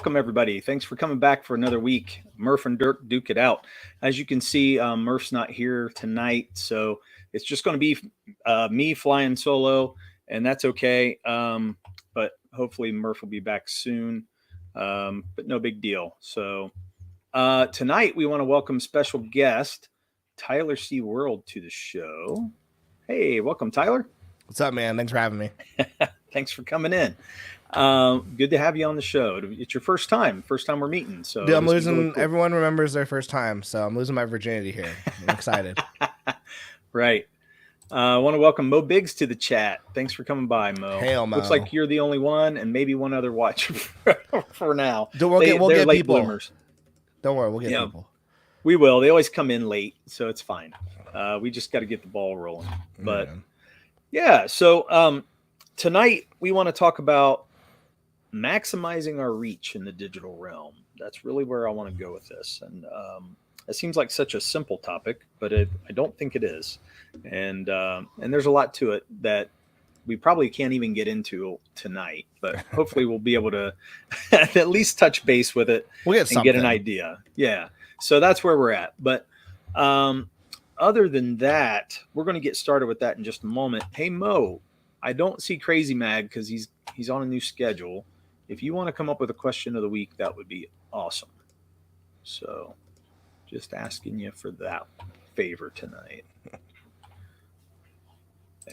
welcome everybody. Thanks for coming back for another week. Murph and Dirk duke it out. As you can see, Murph's not here tonight, so it's just going to be me flying solo, and that's okay. But hopefully Murph will be back soon, but no big deal. So tonight we want to welcome special guest Tyler C. World to the show. Hey, welcome, Tyler. What's up, man? Thanks for having me. Thanks for coming in. Good to have you on the show. It's your first time we're meeting. So dude, I'm losing. Really cool. Everyone remembers their first time, so I'm losing my virginity here. I'm excited. Right. I want to welcome Mo Biggs to the chat. Thanks for coming by, Mo. Hail, Mo. Looks like you're the only one, and maybe one other watcher for now. We'll get late people. Bloomers. Don't worry, we'll get people. We will. They always come in late, so it's fine. We just got to get the ball rolling. But yeah, so tonight we want to talk about maximizing our reach in the digital realm. That's really where I want to go with this. And it seems like such a simple topic, but I don't think it is. And there's a lot to it that we probably can't even get into tonight, but hopefully we'll be able to at least touch base with it and get an idea. Yeah. So that's where we're at. But other than that, we're going to get started with that in just a moment. Hey, Mo, I don't see Crazy Mag because he's on a new schedule. If you want to come up with a question of the week, that would be awesome. So just asking you for that favor tonight.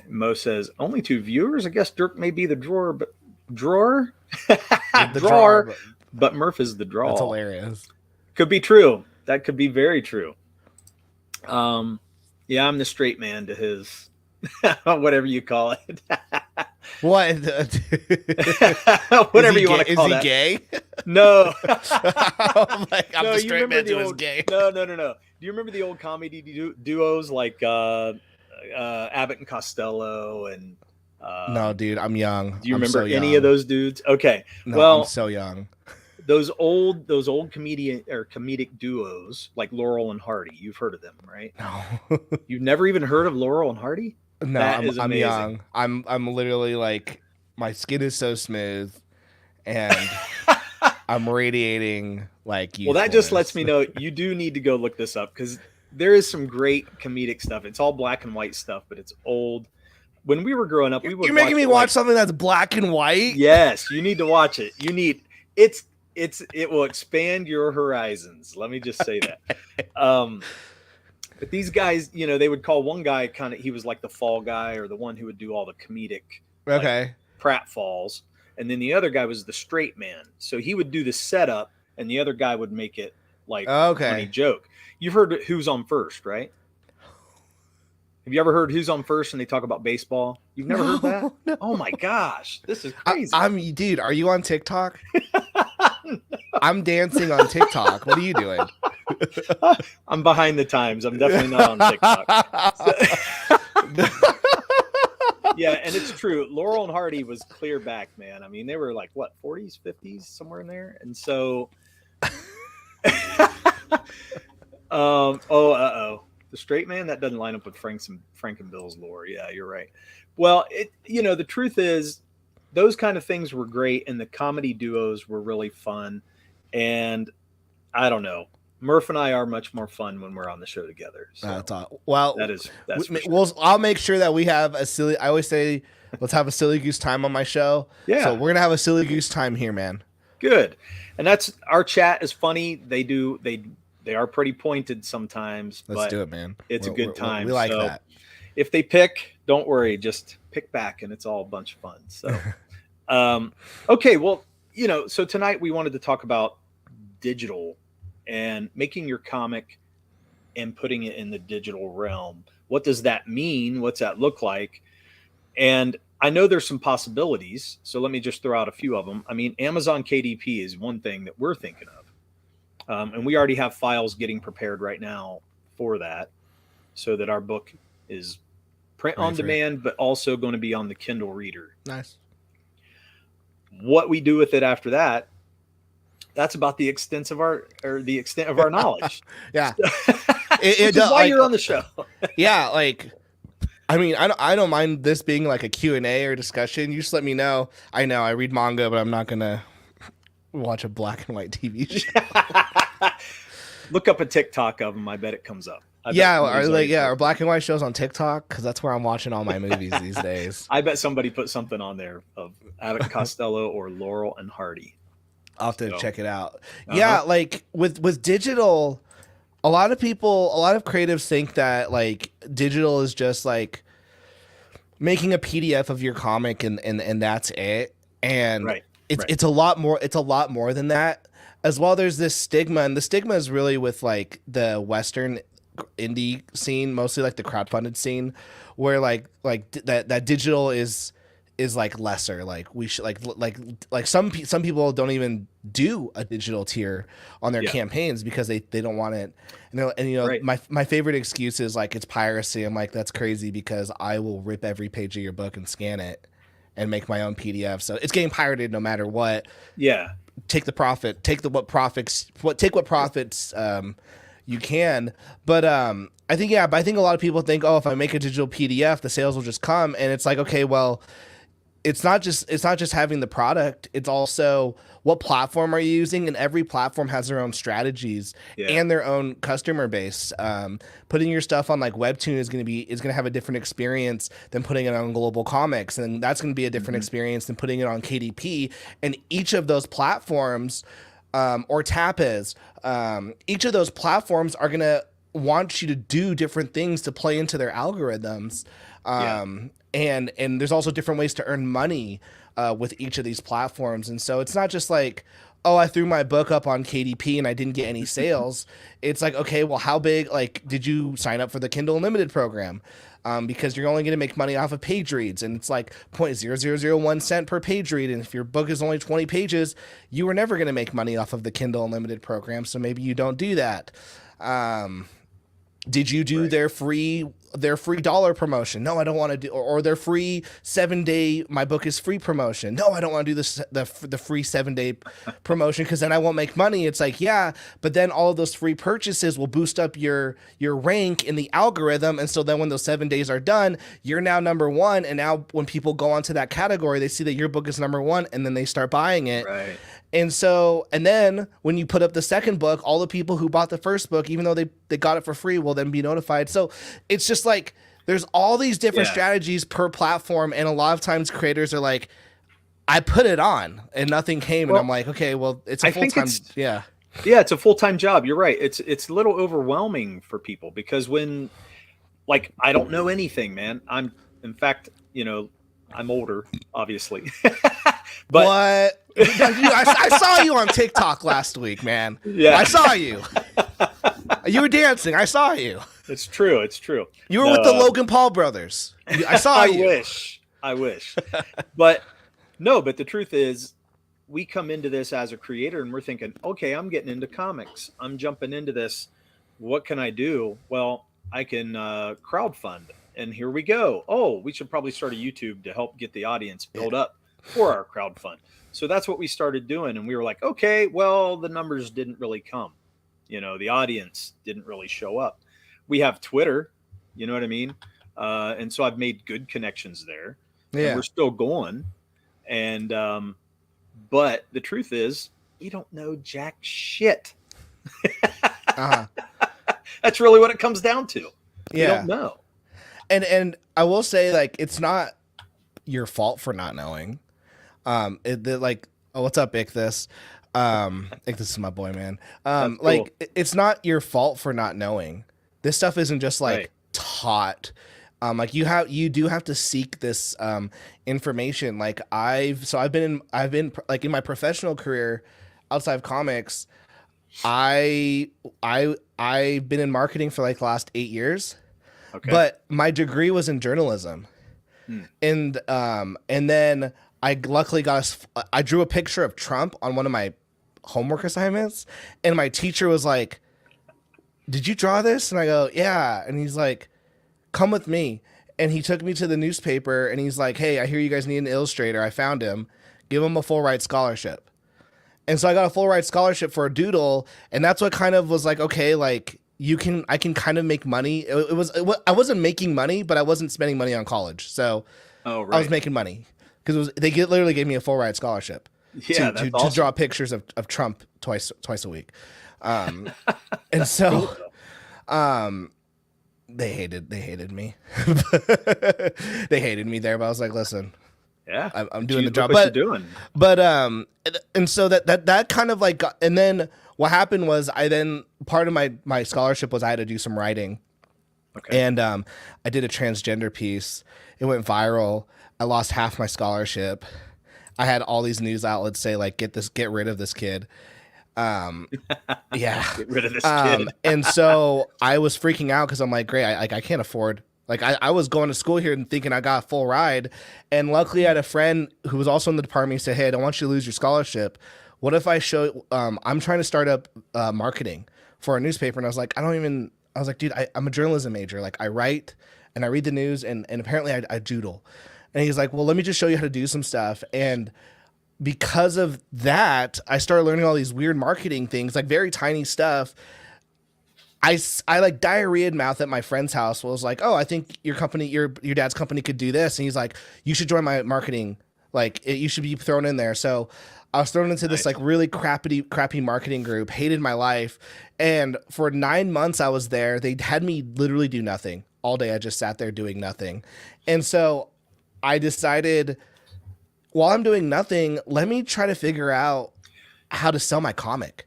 Mo says, only 2 viewers? I guess Dirk may be the drawer, but drawer? The drawer, but Murph is the draw. That's hilarious. Could be true. That could be very true. Yeah, I'm the straight man to his whatever you call it. What? Whatever you want to call that. Is he gay? No. I'm the straight man to his gay. No. Do you remember the old comedy duos like Abbott and Costello and no, dude, I'm young. Do you remember any of those dudes? Okay. No, well, I'm so young. Those old comedic duos like Laurel and Hardy. You've heard of them, right? No. You've never even heard of Laurel and Hardy? No, I'm young. I'm literally like, my skin is so smooth and I'm radiating like you. Well, that just lets me know you do need to go look this up because there is some great comedic stuff. It's all black and white stuff, but it's old. When we were growing up, you're making me watch something that's black and white? Yes, you need to watch it. It will expand your horizons. Let me just say that. But these guys, they would call one guy he was like the fall guy or the one who would do all the comedic pratfalls. And then the other guy was the straight man. So he would do the setup and the other guy would make it like a funny joke. You've heard Who's on First, right? Have you ever heard Who's on First and they talk about baseball? You've never heard that? No. Oh my gosh. This is crazy. Dude, are you on TikTok? No. I'm dancing on TikTok. What are you doing? I'm behind the times. I'm definitely not on TikTok. Yeah, and it's true. Laurel and Hardy was clear back, man. I mean, they were like, what, 40s, 50s, somewhere in there? And so, the straight man, that doesn't line up with Frank and Bill's lore. Yeah, you're right. Well, the truth is, those kind of things were great, and the comedy duos were really fun. And I don't know, Murph and I are much more fun when we're on the show together. So that's all. Well, that's I'll make sure that we have a silly. I always say, let's have a silly goose time on my show. Yeah, so we're gonna have a silly goose time here, man. Good, and that's our chat is funny. They are pretty pointed sometimes. Let's do it, man. It's a good time. We like that. If they pick, don't worry, just pick back, and it's all a bunch of fun. So, okay, well, so tonight we wanted to talk about digital and making your comic and putting it in the digital realm. What does that mean? What's that look like? And I know there's some possibilities, so let me just throw out a few of them. I mean, Amazon KDP is one thing that we're thinking of. And we already have files getting prepared right now for that so that our book is print on demand, but also going to be on the Kindle Reader. Nice. What we do with it after that, that's about the extent of our knowledge. Yeah. Which is why you're on the show. Yeah. Like, I mean, I don't mind this being like a Q&A or discussion. You just let me know. I know I read manga, but I'm not going to watch a black and white TV show. Look up a TikTok of them. I bet it comes up. Or black and white shows on TikTok, because that's where I'm watching all my movies these days. I bet somebody put something on there of Abbott Costello or Laurel and Hardy. I'll have to check it out. Yeah, like with digital, a lot of creatives think that like digital is just like making a PDF of your comic and that's it. And it's a lot more than that. As well, there's this stigma, and the stigma is really with like the Western indie scene, mostly like the crowdfunded scene, where like that digital is like lesser. Like we should like some people don't even do a digital tier on their campaigns because they don't want it. And my favorite excuse is like it's piracy. I'm like, that's crazy, because I will rip every page of your book and scan it and make my own PDF. So it's getting pirated no matter what. Yeah. Take what profits you can. But I think a lot of people think, oh, if I make a digital PDF, the sales will just come. And it's like, okay, well, it's not just having the product, it's also what platform are you using, and every platform has their own strategies and their own customer base. Putting your stuff on like Webtoon is going to have a different experience than putting it on Global Comics, and that's going to be a different experience than putting it on KDP. And each of those platforms, or Tapas, each of those platforms are going to want you to do different things to play into their algorithms. And there's also different ways to earn money with each of these platforms. And so it's not just like, oh, I threw my book up on KDP and I didn't get any sales. It's like, okay, well, how big, like, did you sign up for the Kindle Unlimited program? Because you're only going to make money off of page reads, and it's like 0.0001 cent per page read. And if your book is only 20 pages, you were never going to make money off of the Kindle Unlimited program. So maybe you don't do that. Did you do their free dollar promotion? No, I don't want to do, or their free 7-day my book is free promotion. No, I don't want to do the free 7-day promotion, because then I won't make money. It's like, yeah, but then all of those free purchases will boost up your rank in the algorithm, and so then when those 7 days are done, you're now number one, and now when people go onto that category, they see that your book is number one, and then they start buying it. Right. And so, and then when you put up the second book, all the people who bought the first book, even though they got it for free, will then be notified. So it's just like, there's all these different strategies per platform. And a lot of times creators are like, I put it on and nothing came. And I'm like, okay, well, it's a full-time. Yeah, it's a full-time job. You're right. It's a little overwhelming for people, because when, like, I don't know anything, man. In fact, I'm older, obviously. But what? I saw you on TikTok last week, man. Yeah, I saw you. You were dancing. I saw you. It's true. You were with the Logan Paul brothers. I saw you. I wish. But the truth is, we come into this as a creator and we're thinking, okay, I'm getting into comics. I'm jumping into this. What can I do? Well, I can crowdfund. And here we go. Oh, we should probably start a YouTube to help get the audience build up for our crowdfund. So that's what we started doing. And we were like, okay, well, the numbers didn't really come. The audience didn't really show up. We have Twitter, you know what I mean? And so I've made good connections there. Yeah. And we're still going. And, but the truth is, we don't know jack shit. That's really what it comes down to. We don't know. And I will say, like, it's not your fault for not knowing. What's up, Ichthus? Ichthus is my boy, man. Cool. It's not your fault for not knowing. This stuff isn't just like taught. You do have to seek this information. Like I've been like in my professional career outside of comics, I've been in marketing for like the last 8 years. Okay. But my degree was in journalism. And then I luckily I drew a picture of Trump on one of my homework assignments, and my teacher was like, "Did you draw this?" And I go, "Yeah." And he's like, "Come with me." And he took me to the newspaper, and he's like, "Hey, I hear you guys need an illustrator. I found him. Give him a full ride scholarship." And so I got a full ride scholarship for a doodle, and that's what kind of was like, okay, like I can kind of make money. I wasn't making money, but I wasn't spending money on college, so I was making money because literally gave me a full ride scholarship. Yeah, to that's awesome. draw pictures of Trump twice a week. And so they hated me. They hated me there, but I was like, listen, Yeah, I'm doing the job. Look what you're doing. But and so that kind of like and then what happened was part of my scholarship was I had to do some writing. Okay. And I did a transgender piece. It went viral. I lost half my scholarship. I had all these news outlets say like, get rid of this kid. Yeah. Get rid of this kid. And so I was freaking out because I'm like, great, I can't afford. Like I was going to school here and thinking I got a full ride. And luckily I had a friend who was also in the department. He said, hey, I don't want you to lose your scholarship. What if I show, I'm trying to start up marketing for a newspaper. And I was like, I was like, dude, I'm a journalism major. Like I write and I read the news and apparently I doodle. And he's like, well, let me just show you how to do some stuff. And because of that, I started learning all these weird marketing things, like very tiny stuff. I like diarrhea mouth at my friend's house. Was like, oh, I think your company, your dad's company could do this. And he's like, you should join my marketing. Like you should be thrown in there. So I was thrown into this like really crappy marketing group, hated my life. And for 9 months I was there, they had me literally do nothing all day. I just sat there doing nothing. And so I decided while I'm doing nothing, let me try to figure out how to sell my comic.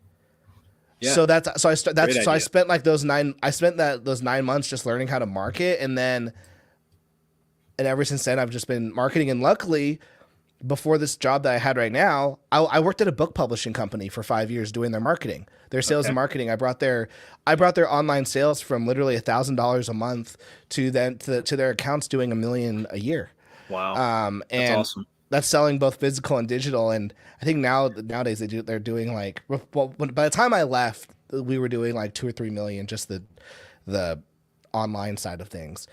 Yeah. So I spent like those 9 months just learning how to market. And ever since then I've just been marketing. And luckily, before this job that I had right now, I worked at a book publishing company for 5 years doing their marketing, their sales and marketing. I brought their online sales from literally $1,000 a month to their accounts doing $1 million a year. Wow. That's awesome. That's selling both physical and digital. And I think nowadays they're doing like, well, by the time I left, we were doing like 2 or 3 million, just the online side of things.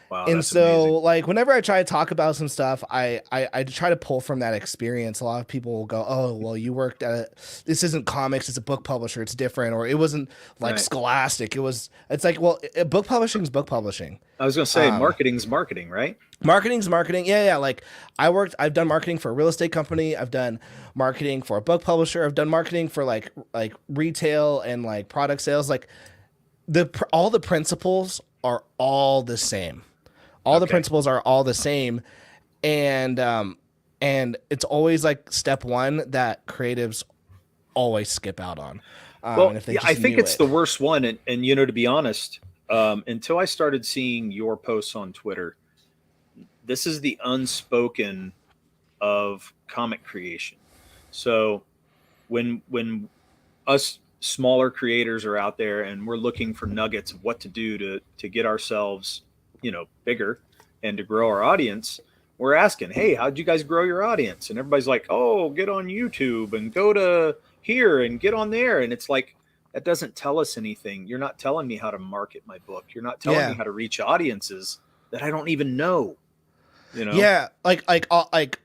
Wow, and that's so amazing. like whenever I try to talk about some stuff, I try to pull from that experience. A lot of people will go, oh, well, you worked at this isn't comics, it's a book publisher, it's different, or it wasn't like Scholastic. It's like, well, book publishing is book publishing. I was gonna say marketing's marketing, right? Marketing's marketing. Yeah. Like I've done marketing for a real estate company, I've done marketing for a book publisher, I've done marketing for like retail and like product sales. Like all the principles are all the same. All the principles are all the same. And it's always like step one that creatives always skip out on. Well, I think it's the worst one. And to be honest, until I started seeing your posts on Twitter, this is the unspoken of comic creation. So when us smaller creators are out there and we're looking for nuggets of what to do to get ourselves bigger and to grow our audience, we're asking, hey, how'd you guys grow your audience? And everybody's like, oh, get on YouTube and go to here and get on there. And it's like, that doesn't tell us anything. You're not telling me how to market my book. You're not telling me how to reach audiences that I don't even know. Yeah,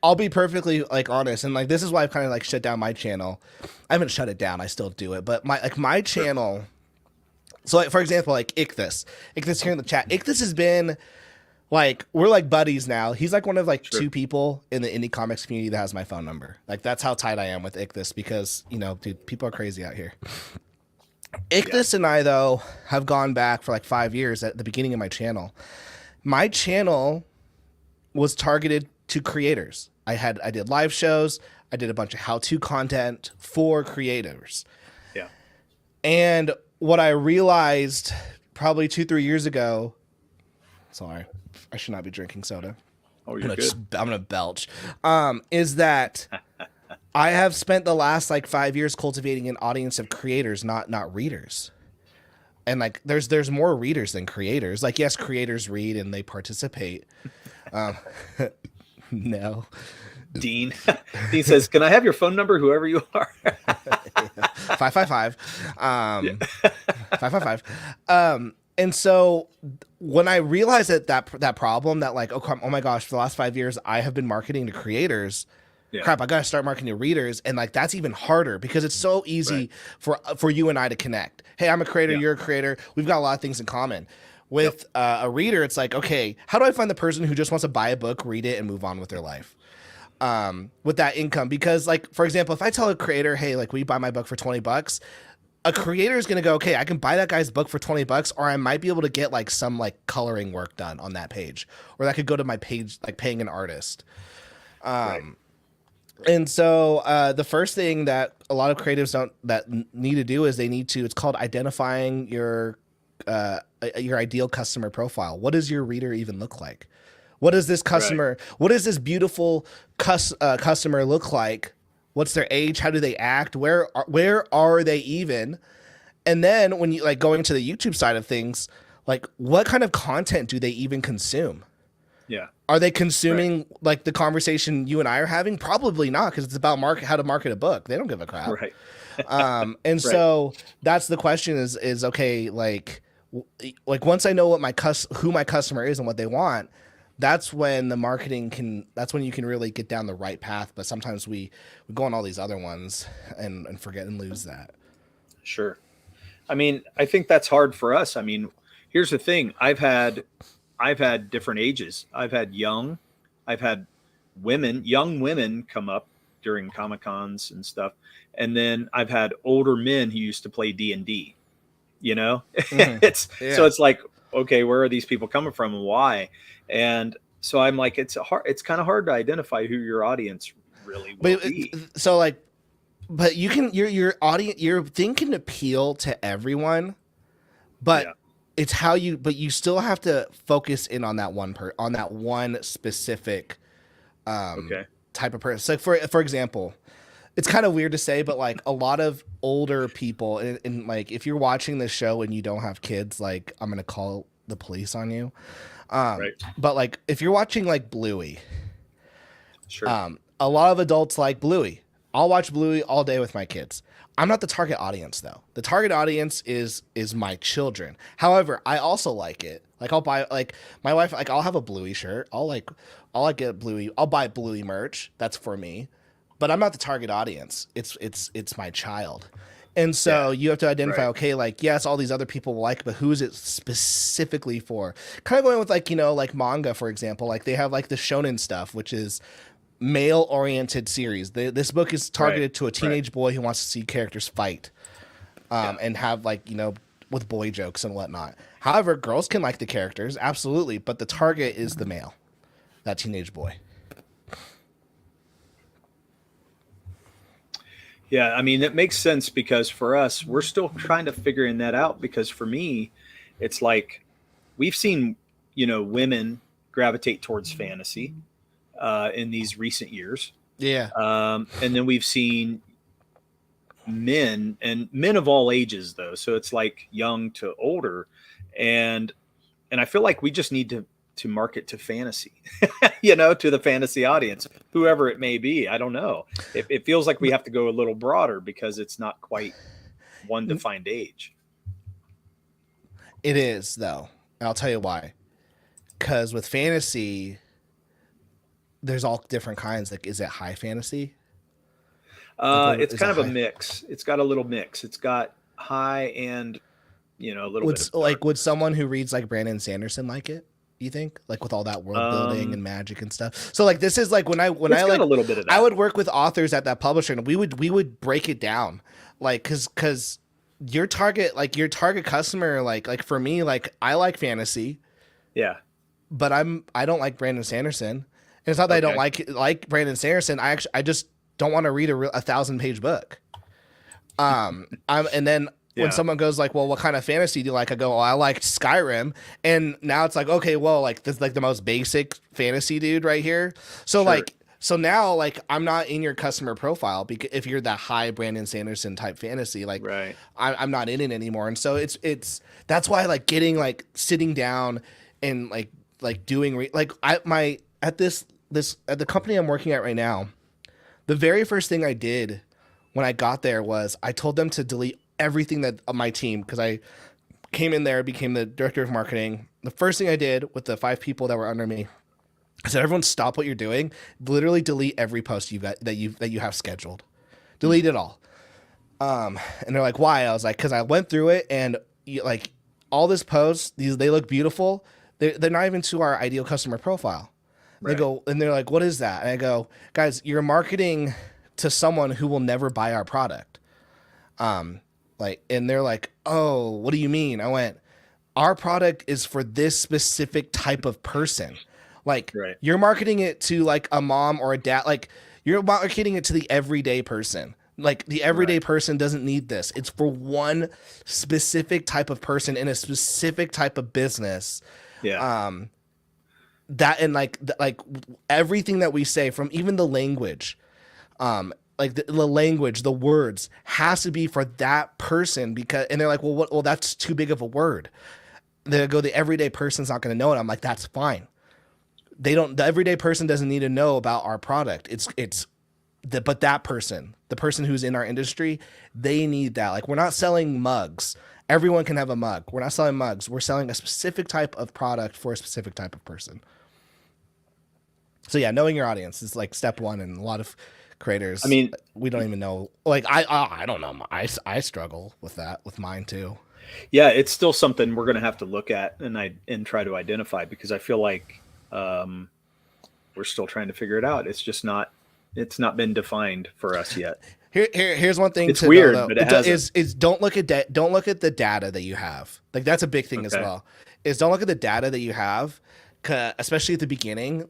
I'll be perfectly like honest, and like this is why I've kind of like shut down my channel. I haven't shut it down. I still do it, but my channel. So like, for example, like Ichthus here in the chat. Ichthus has been like, we're like buddies now. He's like one of like 2 people in the indie comics community that has my phone number. Like that's how tight I am with Ichthus because, dude, people are crazy out here. Ichthus and I though have gone back for like 5 years at the beginning of my channel. My channel was targeted to creators. I did live shows. I did a bunch of how-to content for creators. Yeah. And what I realized probably 2-3 years ago, sorry, I should not be drinking soda. Oh, you're good. I'm gonna belch. Is that I have spent the last like 5 years cultivating an audience of creators, not readers. And like, there's more readers than creators. Like, yes, creators read and they participate. No. Dean says, can I have your phone number, whoever you are? 555. 555. And so when I realized that problem, that like, oh my gosh, for the last 5 years, I have been marketing to creators. Crap, I got to start marketing to readers. And like, that's even harder because it's so easy for you and I to connect. Hey, I'm a creator. You're a creator. We've got a lot of things in common. With a reader, it's like, okay, how do I find the person who just wants to buy a book, read it, and move on with their life? with that income. Because like, for example, if I tell a creator, hey, like, will you buy my book for $20? A creator is going to go, okay, I can buy that guy's book for $20, or I might be able to get like some like coloring work done on that page, or that could go to my page, like paying an artist. Right. And so the first thing that a lot of creatives need to do is they need to, it's called identifying your ideal customer profile. What does your reader even look like? What does this customer, what does this beautiful customer look like? What's their age? How do they act? Where are they even? And then when you like going to the YouTube side of things, like what kind of content do they even consume? Yeah. Are they consuming like the conversation you and I are having? Probably not, because it's about how to market a book. They don't give a crap. Right. And so that's the question is okay, like once I know what who my customer is and what they want, that's when the marketing that's when you can really get down the right path. But sometimes we go on all these other ones and forget and lose that. Sure. I mean, I think that's hard for us. I mean, here's the thing. I've had different ages. I've had young women come up during Comic-Cons and stuff. And then I've had older men who used to play D&D, you know, So it's like, okay, where are these people coming from and why? And so I'm like, it's kind of hard to identify who your audience really will be. So like, but you can, your audience, your thing can appeal to everyone, but it's how but you still have to focus in on that one specific type of person. So for example, it's kind of weird to say, but like a lot of older people, and like if you're watching this show and you don't have kids, like I'm gonna call the police on you. But like if you're watching like Bluey, sure. A lot of adults like Bluey. I'll watch Bluey all day with my kids. I'm not the target audience though. The target audience is my children. However, I also like it. Like I'll buy, like my wife, like I'll have a Bluey shirt. I'll get Bluey. I'll buy Bluey merch. That's for me. But I'm not the target audience. It's my child. And so you have to identify, okay, like, yes, all these other people will like, but who is it specifically for? Kind of going with like, you know, like manga, for example, like they have like the shonen stuff, which is male-oriented series. This book is targeted to a teenage boy who wants to see characters fight and have like, you know, with boy jokes and whatnot. However, girls can like the characters, absolutely, but the target is the male, that teenage boy. Yeah, I mean, that makes sense because for us, we're still trying to figuring that out because for me, it's like we've seen, you know, women gravitate towards fantasy in these recent years. Yeah. And then we've seen men of all ages though. So it's like young to older. And I feel like we just need to market to fantasy, you know, to the fantasy audience, whoever it may be. I don't know. It feels like we have to go a little broader because it's not quite one defined age. It is though. I'll tell you why. Because with fantasy, there's all different kinds. Like, is it high fantasy? It's kind of a mix. It's got a little mix. It's got high and, you know, a little bit. Like, would someone who reads like Brandon Sanderson like it? You think, like, with all that world building and magic and stuff? So like, this is like when I like a little bit of that. I would work with authors at that publisher, and we would break it down, like, because your target customer, like for me, like I like fantasy, but I don't like Brandon Sanderson. And it's not that I don't like Brandon Sanderson. I just don't want to read a 1,000-page book. And then when someone goes like, well, what kind of fantasy do you like? I go, well, I like Skyrim. And now it's like, okay, well, like this is like the most basic fantasy dude right here. So so now like I'm not in your customer profile because if you're that high Brandon Sanderson type fantasy, like I'm not in it anymore. And so it's that's why like getting like sitting down and like doing at the company I'm working at right now, the very first thing I did when I got there was I told them to delete everything that on my team, because I came in there, became the director of marketing. The first thing I did with the 5 people that were under me, I said, everyone stop what you're doing. Literally delete every post you've got that you have scheduled. Delete it all. And they're like, why? I was like, because I went through it and like all this posts, they look beautiful. They're not even to our ideal customer profile. They go, and they're like, what is that? And I go, guys, you're marketing to someone who will never buy our product. Like, and they're like, oh, what do you mean? I went, our product is for this specific type of person. Like, you're marketing it to like a mom or a dad. Like, you're marketing it to the everyday person. Like, the everyday person doesn't need this. It's for one specific type of person in a specific type of business. Yeah. That, and like everything that we say, from even the language, like the language, the words, has to be for that person, because, and they're like, well, that's too big of a word. They go, the everyday person's not going to know it. I'm like, that's fine. The everyday person doesn't need to know about our product. But that person, the person who's in our industry, they need that. Like, we're not selling mugs. Everyone can have a mug. We're not selling mugs. We're selling a specific type of product for a specific type of person. So yeah, knowing your audience is like step one, and a lot of creators, I mean, we don't even know. Like, I don't know. I struggle with that with mine too. Yeah, it's still something we're going to have to look at and try to identify, because I feel like we're still trying to figure it out. It's just not been defined for us yet. Here's one thing. It's weird, but it is don't look at the data that you have. Like, that's a big thing as well. Is don't look at the data that you have, especially at the beginning.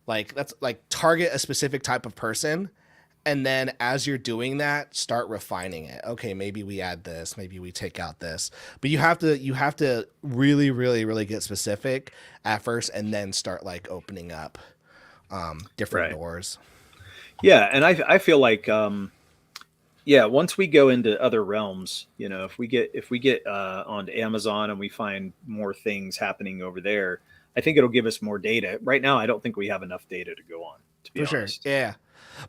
Like that's like, target a specific type of person, and then as you're doing that, start refining it. Okay, maybe we add this, maybe we take out this. But you have to really, really, really get specific at first, and then start like opening up different doors. Yeah, and I feel like once we go into other realms, if we get onto Amazon and we find more things happening over there, I think it'll give us more data. Right now, I don't think we have enough data to go on, to be honest. Sure. Yeah.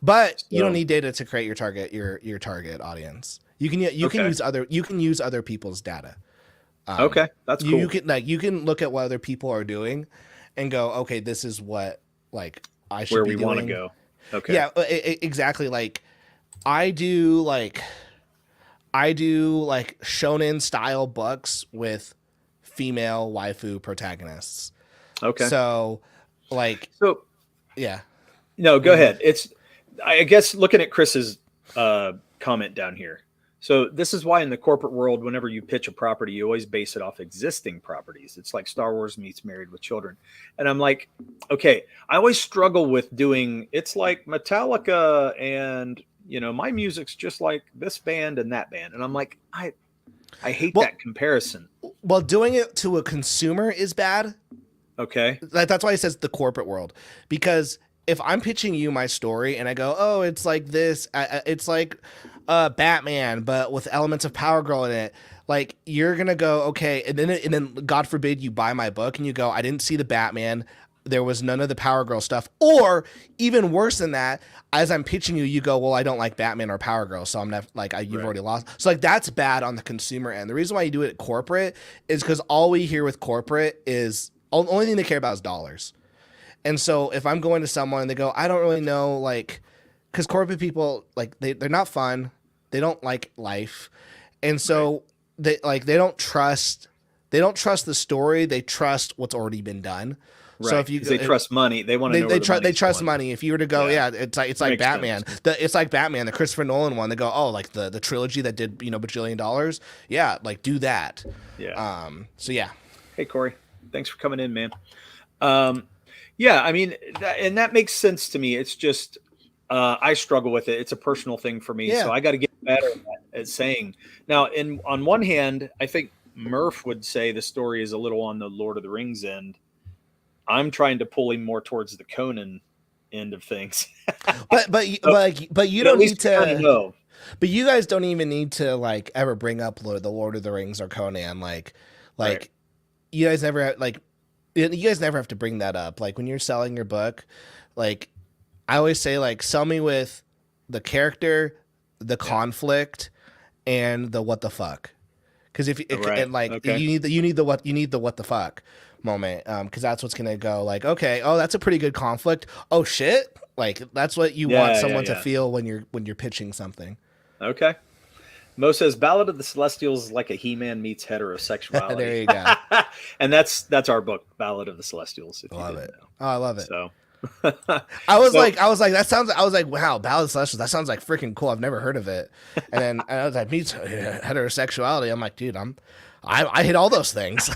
But you don't need data to create your target audience. You can use other people's data. Okay, that's cool. You can look at what other people are doing and go, okay, this is what like I should be doing. Where we want to go. Okay. Yeah, exactly. Like, I do like shonen style books with female waifu protagonists. Okay. So yeah. No, go ahead. I guess looking at Chris's comment down here. So this is why in the corporate world, whenever you pitch a property, you always base it off existing properties. It's like Star Wars meets Married with Children. And I'm like, okay, I always struggle with doing, it's like Metallica and, my music's just like this band and that band. And I'm like, I hate that comparison. Well, doing it to a consumer is bad. Okay. That's why it says the corporate world, because if I'm pitching you my story and I go, oh, it's like this, it's like Batman, but with elements of Power Girl in it, like, you're going to go, okay. And then God forbid you buy my book and you go, I didn't see the Batman. There was none of the Power Girl stuff. Or even worse than that, as I'm pitching you, you go, well, I don't like Batman or Power Girl. So I'm not like, you've already lost. So like, that's bad on the consumer end. The reason why you do it at corporate is because all we hear with corporate is, only thing they care about is dollars. And so if I'm going to someone and they go, I don't really know, like, because corporate people, like, they're not fun. They don't like life. And so they don't trust the story. They trust what's already been done. Right. So if they trust money, they want to know. They trust money. If you were to go, it's like Batman. It's like Batman, the Christopher Nolan one. They go, oh, like the trilogy that did bajillion dollars. Yeah, like, do that. Yeah. So yeah. Hey Corey, thanks for coming in, man. Yeah, I mean, that makes sense to me. It's just I struggle with it. It's a personal thing for me, so I got to get better at saying. Now, on one hand, I think Murph would say the story is a little on the Lord of the Rings end. I'm trying to pull him more towards the Conan end of things. but you don't need to know. But you guys don't even need to like ever bring up the Lord of the Rings or Conan. Like you guys never have to bring that up. Like, when you're selling your book, like, I always say, like, sell me with the character, the conflict, and the what the fuck. Because if you need the what the fuck moment, because that's what's gonna go like, okay, oh, that's a pretty good conflict. Oh shit, like, that's what you want someone to feel when you're pitching something. Okay. Mo says Ballad of the Celestials is like a He-Man meets heterosexuality. There you go. And that's our book, Ballad of the Celestials. If you Love didn't it. know. Oh, I love it. So I was like, wow, Ballad of the Celestials. That sounds like freaking cool. I've never heard of it. And then I was like, meets heterosexuality. I'm like, dude, I hit all those things.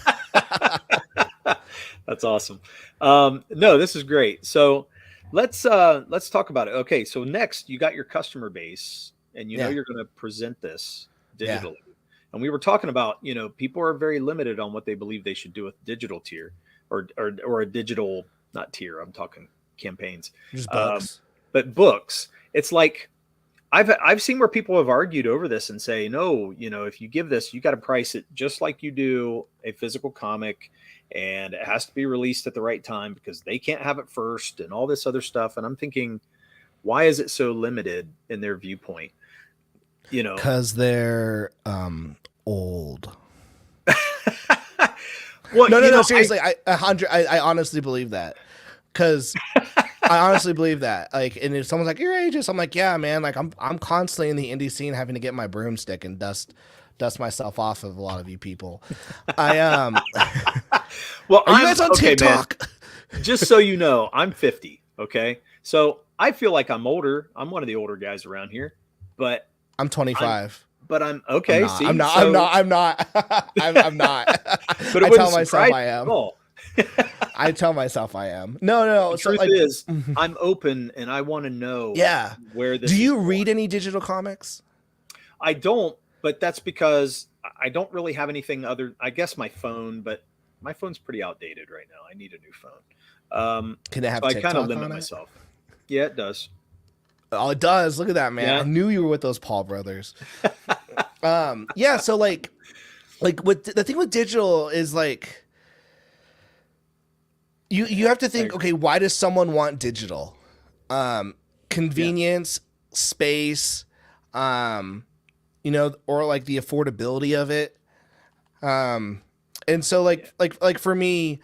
That's awesome. No, this is great. So let's talk about it. Okay, so next you got your customer base, and you know you're going to present this digitally. And we were talking about, people are very limited on what they believe they should do with digital tier or a digital, not tier. I'm talking campaigns. Just books. But books, it's like I've seen where people have argued over this and say, no, if you give this, you got to price it just like you do a physical comic, and it has to be released at the right time because they can't have it first and all this other stuff. And I'm thinking, why is it so limited in their viewpoint? Because they're old. Well, no, seriously, I honestly believe that. Because I honestly believe that. Like, and if someone's like, you're ageist, I'm like, yeah, man. Like, I'm constantly in the indie scene having to get my broomstick and dust myself off of a lot of you people. Well, are you guys on TikTok? Man, just so you know, I'm 50. Okay, so I feel like I'm older. I'm one of the older guys around here, but I'm 25. But I'm okay. I'm not. I'm not. I'm not. But I tell myself I am. I tell myself I am. No. The truth is, I'm open and I want to know. Yeah. Where this? Do you read any digital comics? I don't, but that's because I don't really have anything other. I guess my phone, but my phone's pretty outdated right now. I need a new phone. Can it have? So I TikTok kind of limit on myself. Yeah, it does. Oh, it does. Look at that, man. Yeah. I knew you were with those Paul brothers. Yeah. So like with the thing with digital is like, you have to think, okay, why does someone want digital? Convenience, space, or like the affordability of it. And so like for me,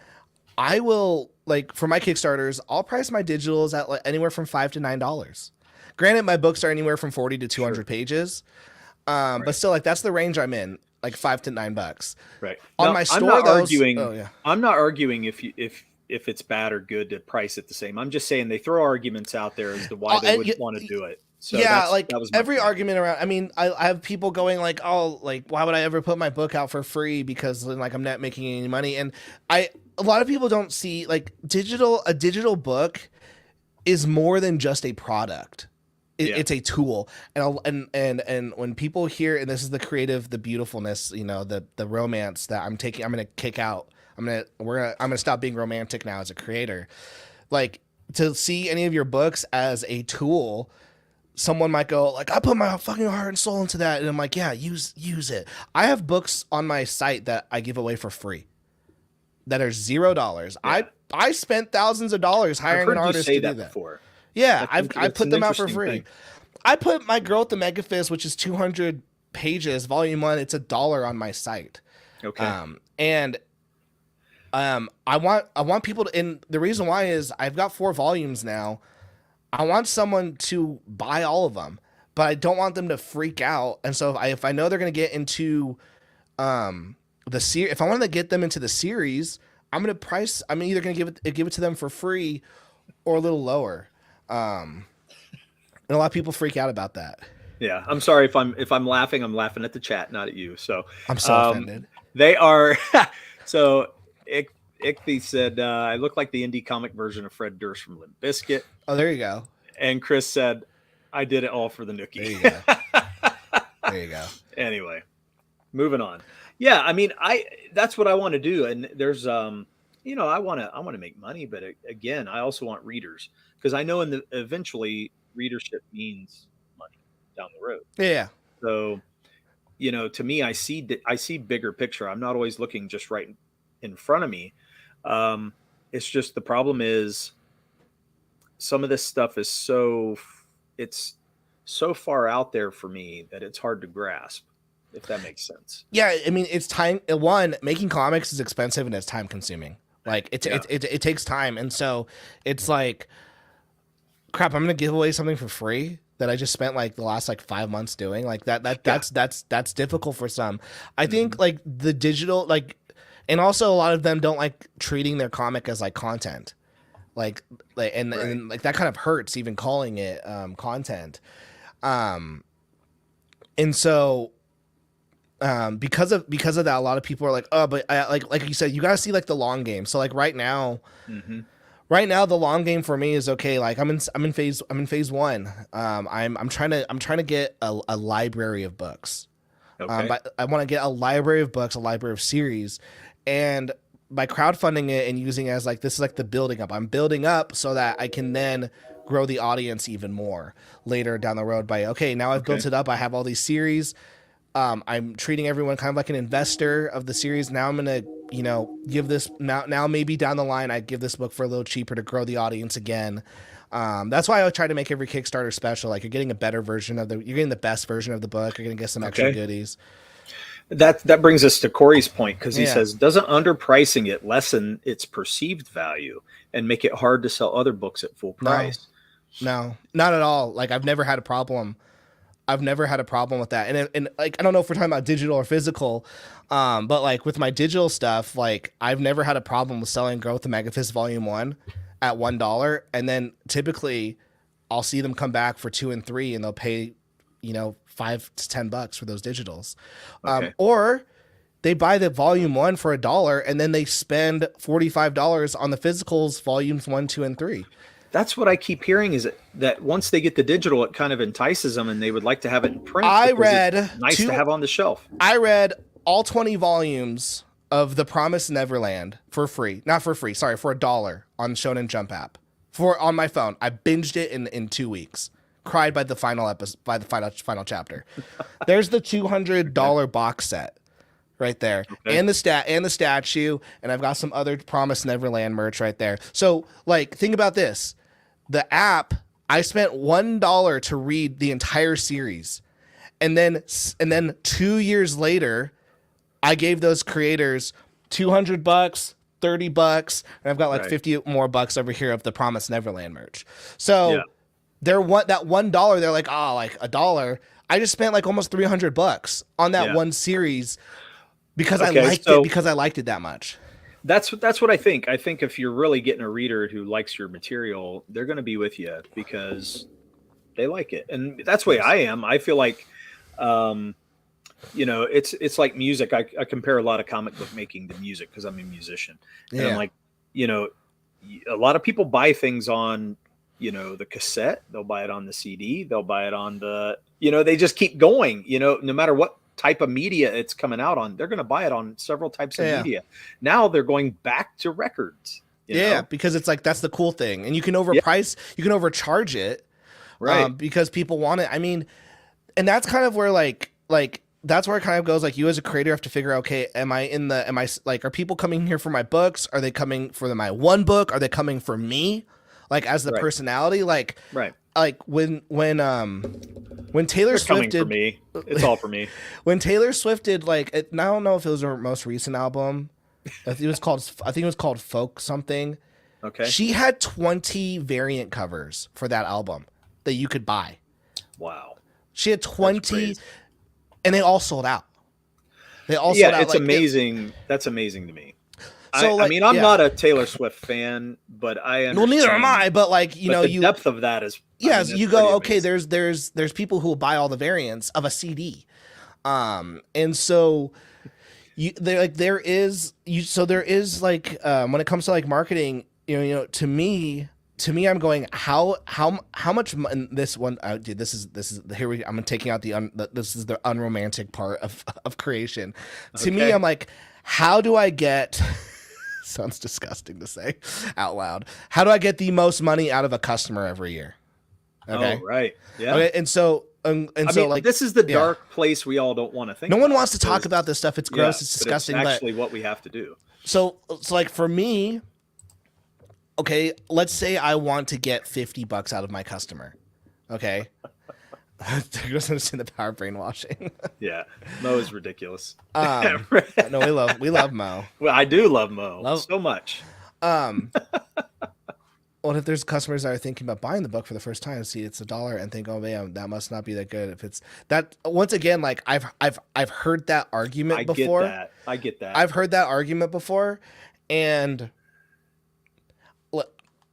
I will, like, for my Kickstarters, I'll price my digitals at like anywhere from $5 to $9. Granted, my books are anywhere from 40 to 200 pages. But still, like, that's the range I'm in, like $5 to $9. Right. On now, my store, I'm not arguing if it's bad or good to price it the same. I'm just saying they throw arguments out there as to why they wouldn't want to do it. So that was every point. Argument around. I mean, I have people going like, "Oh, like, why would I ever put my book out for free? Because like I'm not making any money." And a lot of people don't see like a digital book is more than just a product. It's a tool. And when people hear, and this is the creative, the beautifulness, the romance that I'm going to kick out. I'm going to stop being romantic now as a creator. Like, to see any of your books as a tool, someone might go like, I put my fucking heart and soul into that. And I'm like, yeah, use it. I have books on my site that I give away for free that are $0. Yeah. I spent thousands of dollars hiring an artist to do that. Before. Yeah, I put them out for free. Thing. I put My Girl with the Megafist, which is 200 pages, volume 1. It's $1 on my site. Okay. I want people to, and the reason why is I've got 4 volumes now. I want someone to buy all of them, but I don't want them to freak out. And so if I know they're going to get into the series, if I want to get them into the series, I'm either going to give it to them for free or a little lower. And a lot of people freak out about that. Yeah, I'm sorry if I'm laughing. I'm laughing at the chat, not at you. So I'm so offended. They are. So Ichthy said, I look like the indie comic version of Fred Durst from Limp Bizkit. Oh, there you go. And Chris said, I did it all for the nookie. There you go. There you go. Anyway, moving on. Yeah, I mean, that's what I want to do. And there's, I want to make money, but again, I also want readers, because I know eventually readership means money down the road. Yeah. So, to me, I see bigger picture. I'm not always looking just right in front of me. It's just the problem is some of this stuff is so far out there for me that it's hard to grasp, if that makes sense. Yeah, I mean, it's time. One, making comics is expensive and it's time consuming. Like it takes time, and so it's like, crap. I'm gonna give away something for free. that I just spent like the last like 5 months doing. Like that's difficult for some. I think like the digital, like, and also a lot of them don't like treating their comic as like content. And like that kind of hurts even calling it content. And so because of that, a lot of people are like, oh, but like you said, you gotta see like the long game. So like right now, the long game for me is, okay, like I'm in phase 1. I'm trying to get a library of books. But I want to get a library of books, a library of series, and by crowdfunding it and using it as like, this is like the building up. I'm building up so that I can then grow the audience even more later down the road by, okay, now I've built it up. I have all these series. I'm treating everyone kind of like an investor of the series. Now I'm going to, give this now maybe down the line, I give this book for a little cheaper to grow the audience again. That's why I try to make every Kickstarter special. Like, you're getting a better version you're getting the best version of the book. You're going to get some extra goodies. That brings us to Corey's point, because he says, doesn't underpricing it lessen its perceived value and make it hard to sell other books at full price? No, not at all. Like, I've never had a problem with that. And like, I don't know if we're talking about digital or physical, but like with my digital stuff, like I've never had a problem with selling Growth of Megafist Volume 1 at $1. And then typically I'll see them come back for 2 and 3 and they'll pay, $5 to $10 for those digitals. Or they buy the volume 1 for $1 and then they spend $45 on the physicals, volumes 1, 2, and 3. That's what I keep hearing, is that once they get the digital, it kind of entices them and they would like to have it in print. Nice to have on the shelf. I read all 20 volumes of The Promised Neverland for free. Not for free, sorry, for $1 on Shonen Jump app. On my phone. I binged it in 2 weeks. Cried by the final episode, by the final chapter. There's the $200 box set right there, and the statue, and I've got some other Promised Neverland merch right there. So like, think about this: the app, I spent $1 to read the entire series, and then 2 years later, I gave those creators $200, $30, and I've got like 50 more bucks over here of the Promised Neverland merch. So that $1, they're like, oh, like $1. I just spent like almost $300 on that one series because I liked it that much. That's what I think. I think if you're really getting a reader who likes your material, they're going to be with you because they like it. And that's the way I am. I feel like, it's like music. I compare a lot of comic book making to music because I'm a musician. And I'm like, a lot of people buy things on, the cassette, they'll buy it on the CD, they'll buy it on they just keep going, no matter what type of media it's coming out on, they're going to buy it on several types of media. Now they're going back to records. Because it's like, that's the cool thing. And you can overprice, you can overcharge it, right? Because people want it. I mean, and that's kind of where like, that's where it kind of goes. Like, you as a creator have to figure out, okay, are people coming here for my books? Are they coming for my one book? Are they coming for me? Like, as the personality, like when Taylor Swift did, for me, it's all for me. When Taylor Swift did, like, I don't know if it was her most recent album. I think it was called Folk something. Okay. She had 20 variant covers for that album that you could buy. Wow. She had 20, and they all sold out. They all sold out. It's amazing. That's amazing to me. So, I'm not a Taylor Swift fan, but I understand. Well, neither am I. But like, the depth of that is. Yes, you go, okay, there's people who will buy all the variants of a CD, and so there is when it comes to like marketing, to me I'm going, how much this one, this is here I'm taking out this is the unromantic part of creation. To me, I'm like, how do I get sounds disgusting to say out loud, how do I get the most money out of a customer every year? Okay. Oh, right. Yeah. Okay. And so, like, this is the dark place we all don't want to think. No one wants to talk about this stuff. It's gross. It's disgusting. But it's actually what we have to do. So it's like, for me, okay, let's say I want to get $50 out of my customer. Okay. He doesn't understand the power of brainwashing. Yeah. Mo is ridiculous. No, we love Mo. Well, I do love Mo so much. what if there's customers that are thinking about buying the book for the first time, see it's $1 and think, oh man, that must not be that good. If it's that, once again, like I've heard that argument before. I get that. I've heard that argument before, and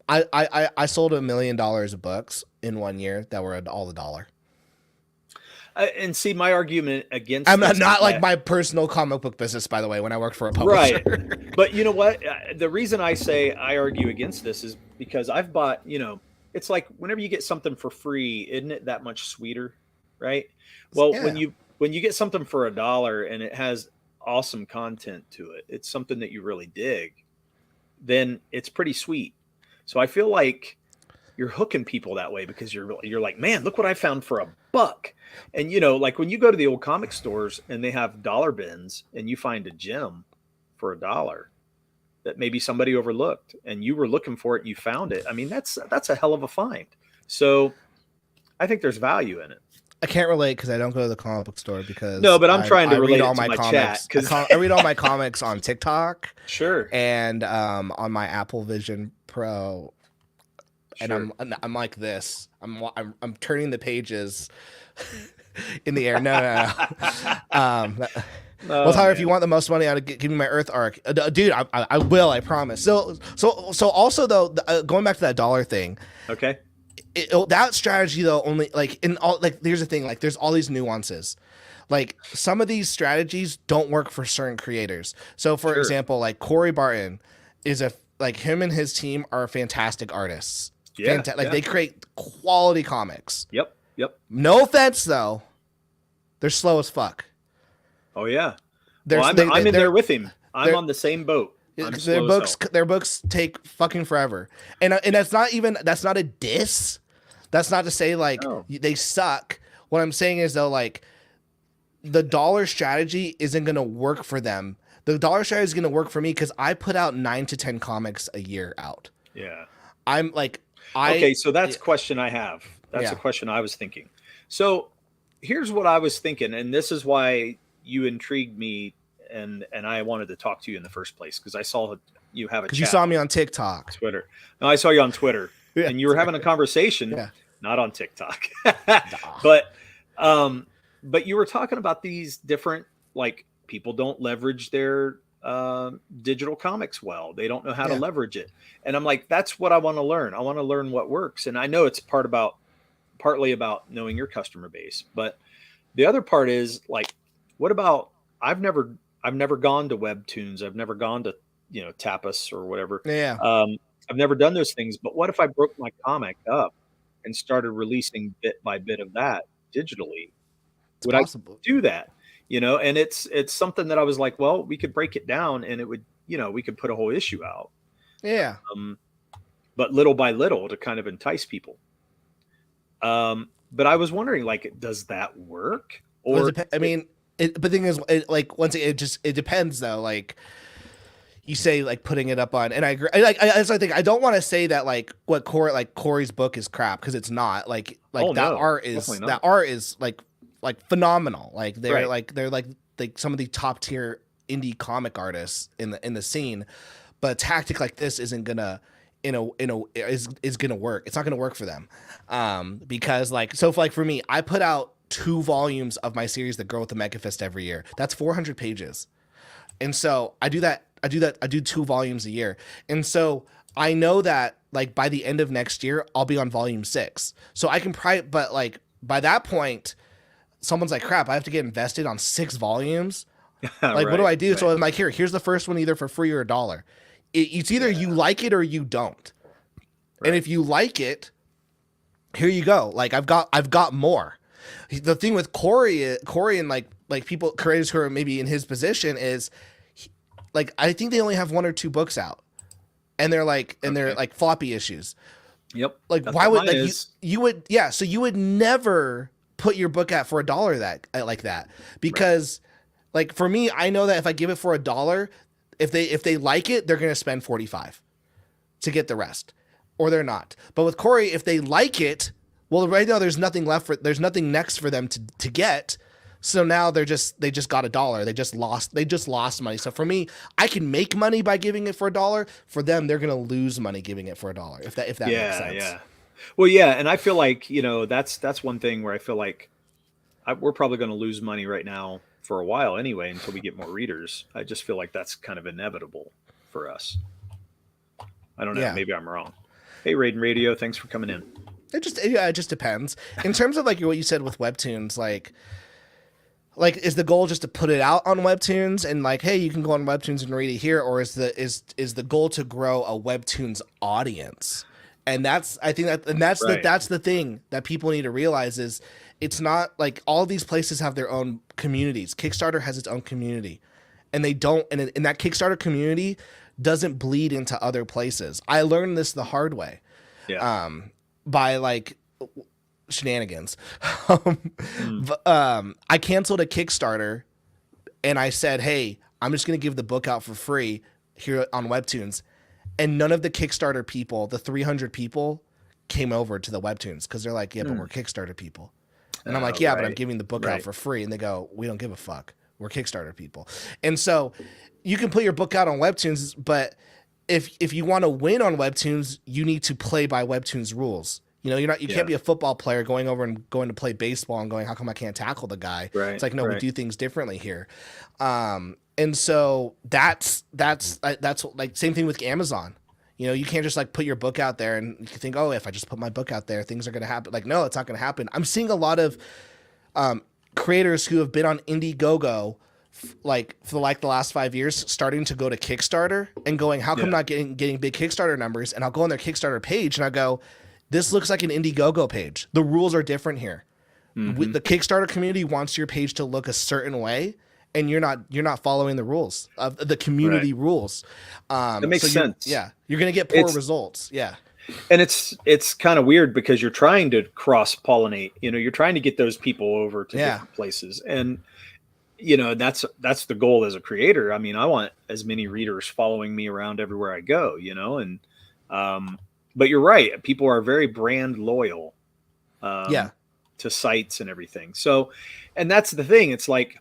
I sold $1 million of books in 1 year that were all $1. And see, my argument against I'm not like my personal comic book business, by the way, when I worked for a publisher. Right. But you know what? The reason I say I argue against this is because I've bought, it's like whenever you get something for free, isn't it that much sweeter? Right. Well, Yeah. when you get something for $1 and it has awesome content to it, it's something that you really dig, then it's pretty sweet. So I feel like you're hooking people that way because you're like, man, look what I found for $1. And like when you go to the old comic stores and they have dollar bins and you find a gem for $1 that maybe somebody overlooked and you were looking for it and you found it. I mean, that's a hell of a find. So I think there's value in it. I can't relate because I don't go to the comic book store because no, but I'm trying to relate all it to my comics. chat because I read all my comics on TikTok. Sure. And on my Apple Vision Pro. Sure. And I'm like this. I'm turning the pages in the air. No. Well, Tyler, if you want the most money, I'll give me my Earth arc, dude. I will. I promise. So also though, going back to that dollar thing. Okay. That strategy though, only like in all like here's the thing, like there's all these nuances. Like some of these strategies don't work for certain creators. So for example, like Corey Barton is like him and his team are fantastic artists. Yeah, they create quality comics. Yep. No offense though, they're slow as fuck. Oh yeah. I'm in there with him. I'm on the same boat. Their books take fucking forever, and that's not a diss. That's not to say like they suck. What I'm saying is though, like the dollar strategy isn't gonna work for them. The dollar strategy is gonna work for me because I put out 9 to 10 comics a year out. Yeah. I'm like so that's a question I have. That's a question I was thinking. So here's what I was thinking, and this is why you intrigued me and I wanted to talk to you in the first place because I saw you have a chat. Because you saw me on TikTok. Twitter. No, I saw you on Twitter. And you were having a conversation, not on TikTok. But you were talking about these different, like, people don't leverage their digital comics well. They don't know how to leverage it. And I'm like, that's what I want to learn. I want to learn what works. And I know it's partly about knowing your customer base. But the other part is like, what about, I've never gone to Webtoons. I've never gone to, Tapas or whatever. Yeah. I've never done those things, but what if I broke my comic up and started releasing bit by bit of that digitally? Would I do that? And it's something that I was like, well, we could break it down and it would, we could put a whole issue out. Yeah. But little by little to kind of entice people. But I was wondering, like, does that work? Or but the thing is, it depends though. Like you say, like putting it up on, and I agree. I don't want to say that like Corey's book is crap because it's not. Art is like phenomenal. Like they're like some of the top tier indie comic artists in the scene. But a tactic like this isn't gonna is gonna work. It's not gonna work for them because for me, I put out 2 volumes of my series, The Girl with the Mega Fist, every year. That's 400 pages. And so I do 2 volumes a year. And so I know that like by the end of next year, I'll be on volume 6. So I can but like by that point, someone's like, crap, I have to get invested on 6 volumes. Like, what do I do? Right. So I'm like, here's the first one, either for free or $1. It's either you like it or you don't. Right. And if you like it, here you go. Like I've got more. The thing with Corey and like people, creators who are maybe in his position is like, I think they only have 1 or 2 books out and they're like floppy issues. Yep. Like why would so you would never put your book out for $1 that because like for me, I know that if I give it for $1, if they like it, they're going to spend $45 to get the rest or they're not. But with Corey, if they like it, well, right now there's nothing next for them to get. So now they just got $1. They just lost money. So for me, I can make money by giving it for $1. For them, they're gonna lose money giving it for $1. If that makes sense. Yeah. Well, yeah, and I feel like, that's one thing where I feel like we're probably going to lose money right now for a while anyway until we get more readers. I just feel like that's kind of inevitable for us. I don't know. Yeah. Maybe I'm wrong. Hey, Raiden Radio, thanks for coming in. It just depends. In terms of like what you said with webtoons, like is the goal just to put it out on webtoons and like, hey, you can go on webtoons and read it here, or is the goal to grow a webtoons audience? And that's the thing that people need to realize is it's not like all these places have their own communities. Kickstarter has its own community, and and that Kickstarter community doesn't bleed into other places. I learned this the hard way. Yeah. By like shenanigans. I canceled a Kickstarter and I said, hey, I'm just going to give the book out for free here on webtoons. And none of the Kickstarter people, the 300 people, came over to the webtoons because they're like, yeah, but we're Kickstarter people. And I'm like, yeah, but I'm giving the book out for free. And they go, we don't give a fuck. We're Kickstarter people. And so you can put your book out on webtoons, but if you want to win on webtoons, you need to play by webtoons rules. You can't be a football player going to play baseball and going, how come I can't tackle the guy? Right, it's like, no, we do things differently here. And so that's like same thing with Amazon. You can't just like put your book out there and you think, oh, if I just put my book out there, things are going to happen. Like, no, it's not going to happen. I'm seeing a lot of creators who have been on Indiegogo like for like the last 5 years starting to go to Kickstarter and going, how come not getting big Kickstarter numbers? And I'll go on their Kickstarter page and I go, this looks like an Indiegogo page. The rules are different here. The Kickstarter community wants your page to look a certain way, and you're not following the rules of the community rules. That makes sense. You're gonna get poor results. Yeah. And it's kind of weird because you're trying to cross pollinate. You're trying to get those people over to different places, and that's the goal as a creator. I mean, I want as many readers following me around everywhere I go. And but you're right. People are very brand loyal. To sites and everything. So, and that's the thing. It's like,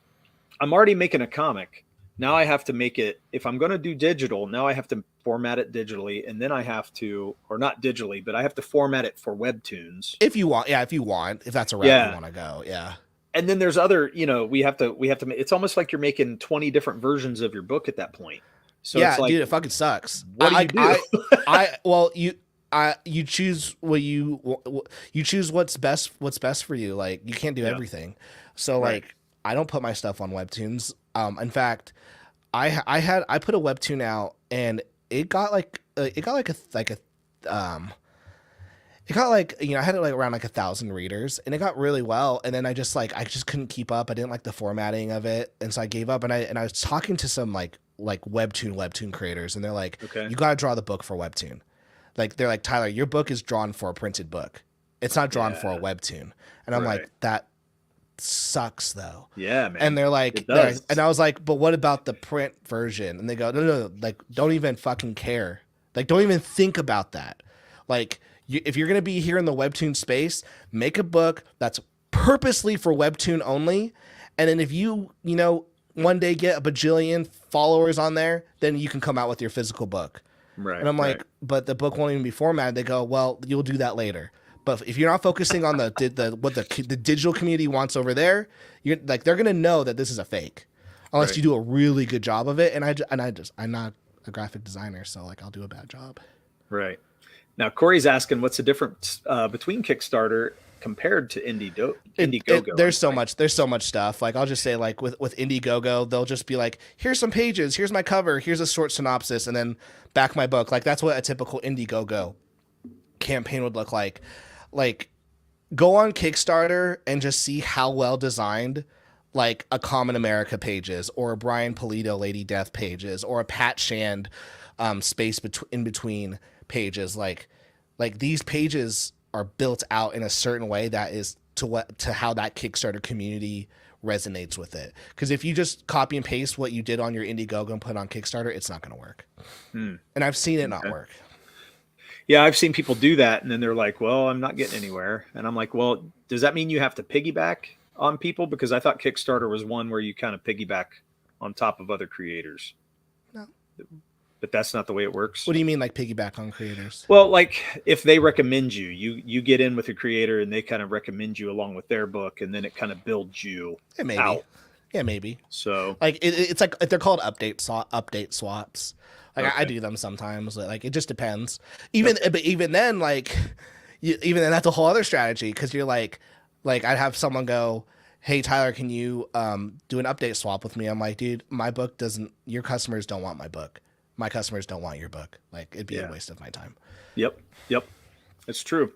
I'm already making a comic. Now I have to make it, if I'm going to do digital, now I have to format it digitally. And then I have to, or not digitally, but I have to format it for webtoons. If you want, if that's a route you want to go. Yeah. And then there's other, we have to, it's almost like you're making 20 different versions of your book at that point. So yeah, it's like, dude, it fucking sucks. What do you do? You choose you choose what's best for you. Like, you can't do everything. So like, I don't put my stuff on webtoons. In fact, I put a webtoon out and it got like I had like around like 1,000 readers and it got really well. And then I just couldn't keep up. I didn't like the formatting of it. And so I gave up, and I was talking to some like webtoon creators, and they're like, okay, you got to draw the book for webtoon. Like, they're like, Tyler, your book is drawn for a printed book. It's not drawn for a webtoon. And I'm like, that sucks though. Yeah, man. And they're like, and I was like, but what about the print version? And they go, no, like, don't even fucking care. Like, don't even think about that. Like, if you're going to be here in the webtoon space, make a book that's purposely for webtoon only. And then if you one day get a bajillion followers on there, then you can come out with your physical book. Right. And I'm like, but the book won't even be formatted. They go, well, you'll do that later. But if you're not focusing on what the digital community wants over there, you're like, they're gonna know that this is a fake, unless you do a really good job of it. And I'm not a graphic designer, so like, I'll do a bad job. Right. Now Corey's asking, what's the difference between Kickstarter compared to Indiegogo? There's so much stuff. Like, I'll just say, like, with Indiegogo, they'll just be like, here's some pages, here's my cover, here's a short synopsis, and then back my book. Like, that's what a typical Indiegogo campaign would look like. Like, go on Kickstarter and just see how well designed like a Common America pages, or a Brian Pulido Lady Death pages, or a Pat Shand space in between pages. Like these pages are built out in a certain way that is to how that Kickstarter community resonates with it. Because if you just copy and paste what you did on your Indiegogo and put it on Kickstarter, it's not going to work. And I've seen it not work. Yeah, I've seen people do that, and then they're like, well, I'm not getting anywhere. And I'm like, well, does that mean you have to piggyback on people because I thought Kickstarter was one where you kind of piggyback on top of other creators. No. But that's not the way it works. What do you mean, like piggyback on creators? Well, like if they recommend you, you get in with a creator and they kind of recommend you along with their book, and then it kind of builds you out. Yeah, maybe. So like it's like they're called update swaps. Like okay. I do them sometimes. Like it just depends. But even then, like even then, that's a whole other strategy because you're like I'd have someone go, "Hey Tyler, can you do an update swap with me?" I'm like, "Dude, my book doesn't. Your customers don't want my book. My customers don't want your book. Like it'd be a waste of my time." Yep, it's true.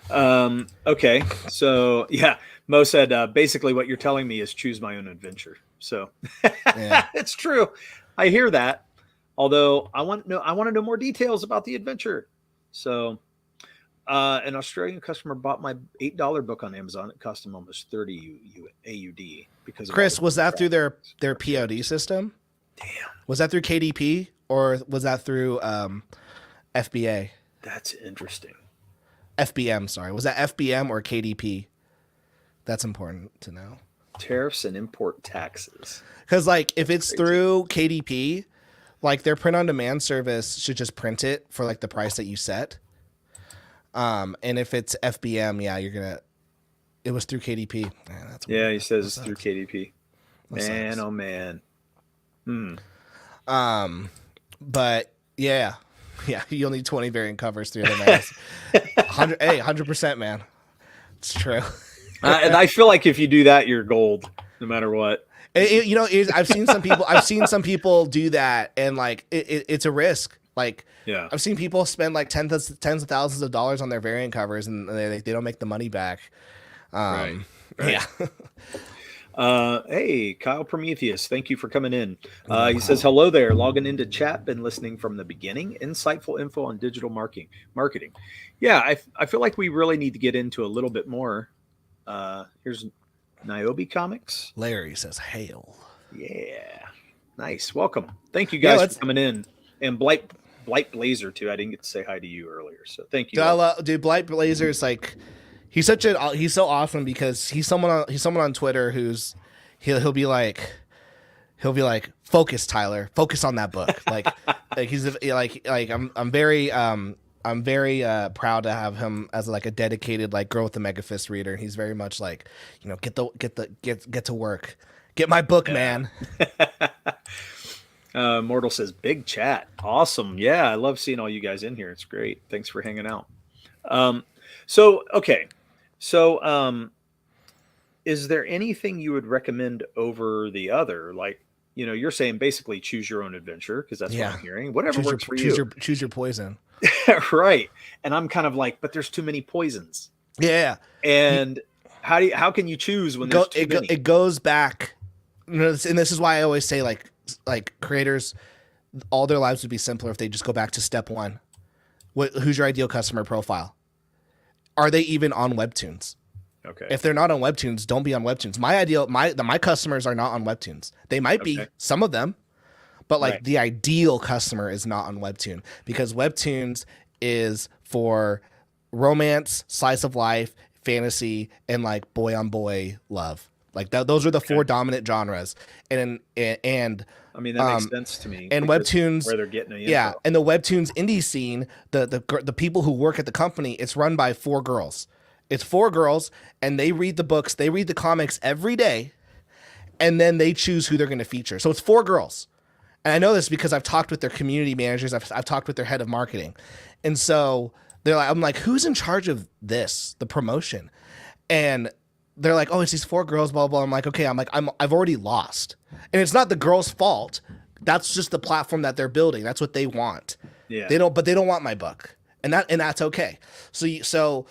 Okay, so yeah, Mo said basically what you're telling me is choose my own adventure. So it's true. I hear that. Although I want to know more details about the adventure. So an Australian customer bought my $8 book on Amazon. It cost him almost 30 AUD because of Chris, was that through their POD system? Damn. Was that through KDP or was that through FBA? That's interesting. FBM, sorry. Was that FBM or KDP? That's important to know. Tariffs and import taxes. Because like if it's through KDP, like their print on demand service should just print it for like the price that you set. And if it's FBM, it was through KDP. Man, he says it's through KDP. Man, oh man. But yeah, you'll need 20 variant covers, 3 of them. 100%, man. It's true. And I feel like if you do that, you're gold, no matter what. I've seen some people do that, and like it's a risk. Like, yeah, I've seen people spend like tens of thousands of dollars on their variant covers, and they don't make the money back. Right. Yeah. Hey, Kyle Prometheus, thank you for coming in. He says, hello there, logging into chat, been listening from the beginning. Insightful info on digital marketing. Yeah, I feel like we really need to get into a little bit more. Here's Niobe Comics. Larry says, hail. Yeah, nice. Welcome. Thank you guys for coming in. And Blight Blazer, too. I didn't get to say hi to you earlier, so thank you. Dude, Blight Blazer is like... He's so awesome because he's someone on Twitter who's he'll be like focus, Tyler, focus on that book. like he's like I'm very proud to have him as like a dedicated like Girl with the Mega Fist reader. He's very much like, get to work, get my book, man. Mortal says big chat, awesome. Yeah, I love seeing all you guys in here. It's great. Thanks for hanging out. So, is there anything you would recommend over the other? Like, you're saying basically choose your own adventure because that's what I'm hearing. Whatever works for you. Choose your poison. Right. And I'm kind of like, but there's too many poisons. Yeah. And how can you choose when there's too many? It goes back, and this is why I always say like creators, all their lives would be simpler if they just go back to step one. Who's your ideal customer profile? Are they even on Webtoons? Okay. If they're not on Webtoons, don't be on Webtoons. My customers are not on Webtoons. They might be, some of them, but like the ideal customer is not on Webtoon because Webtoons is for romance, slice of life, fantasy, and like boy on boy love. Like those are the 4 dominant genres. And I mean, that makes sense to me. And Webtoons, where they're getting the info. Yeah, and the Webtoons indie scene, the people who work at the company, it's run by 4 girls. It's 4 girls, and they read the books, they read the comics every day, and then they choose who they're going to feature. So it's 4 girls. And I know this because I've talked with their community managers, I've talked with their head of marketing. And so I'm like, who's in charge of this, the promotion? And they're like, oh, it's these 4 girls, blah, blah. I'm like, okay, I've already lost. And it's not the girls' fault. That's just the platform that they're building. That's what they want. Yeah. They don't want my book. And that's okay. So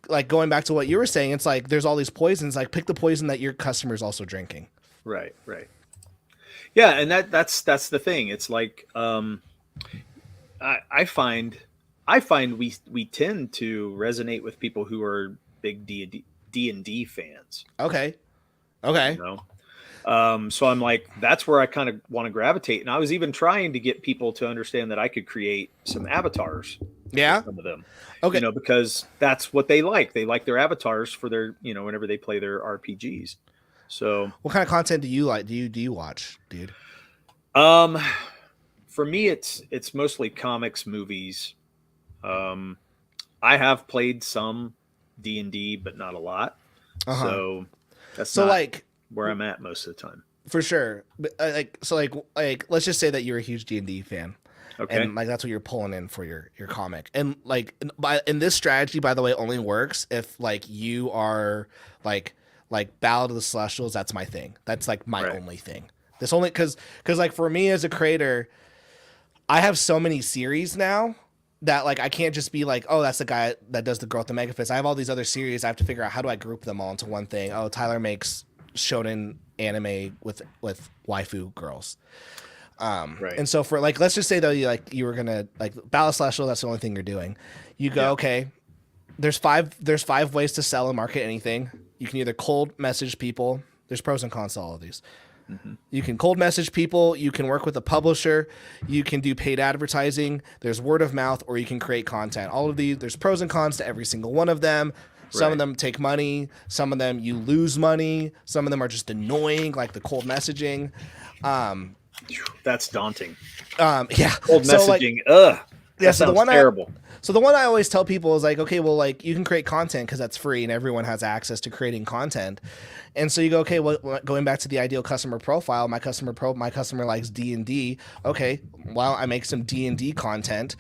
like going back to what you were saying, it's like there's all these poisons, like pick the poison that your customer's also drinking. Right. Yeah, and that's the thing. It's like I find we tend to resonate with people who are big D&D fans. Okay. So I'm like, that's where I kind of want to gravitate. And I was even trying to get people to understand that I could create some avatars Yeah. some of them. Okay. Because that's what they like. They like their avatars for their, whenever they play their RPGs. So, What kind of content do you like? Do you watch, dude? um, for me, it's mostly comics, movies. Um, I have played some D&D, but not a lot. Uh-huh. So that's So not like where I'm at most of the time. for sure. But like let's just say that you're a huge D&D fan. Okay. And like that's what you're pulling in for your comic. And like in this strategy, by the way, only works if like you are like Ballad of the Celestials. That's my thing. That's like my Right. only thing. This only because like for me as a creator, I have so many series now that like I can't just be like, oh, that's the guy that does the girl with the mega fist. I have all these other series. I have to figure out how do I group them all into one thing. Oh, Tyler makes shonen anime with waifu girls. Right. And so for like, let's just say though, you were gonna like Ballast Slash, that's the only thing you're doing. You go, Yeah. okay, there's five ways to sell and market anything. You can either cold message people. There's pros and cons to all of these. Mm-hmm. You can cold message people. You can work with a publisher. You can do paid advertising. There's word of mouth, or you can create content. All of these, there's pros and cons to every single one of them. Some Right. of them take money. Some of them you lose money. Some of them are just annoying, like the cold messaging. That's daunting. Yeah. Cold So, like, messaging. Ugh. yeah. That So the sounds one terrible. So the one I always tell people is like, okay, well, like you can create content because that's free and everyone has access to creating content. And so you go, okay, well, going back to the ideal customer profile, my customer likes D&D. Okay, well, I make some D&D content.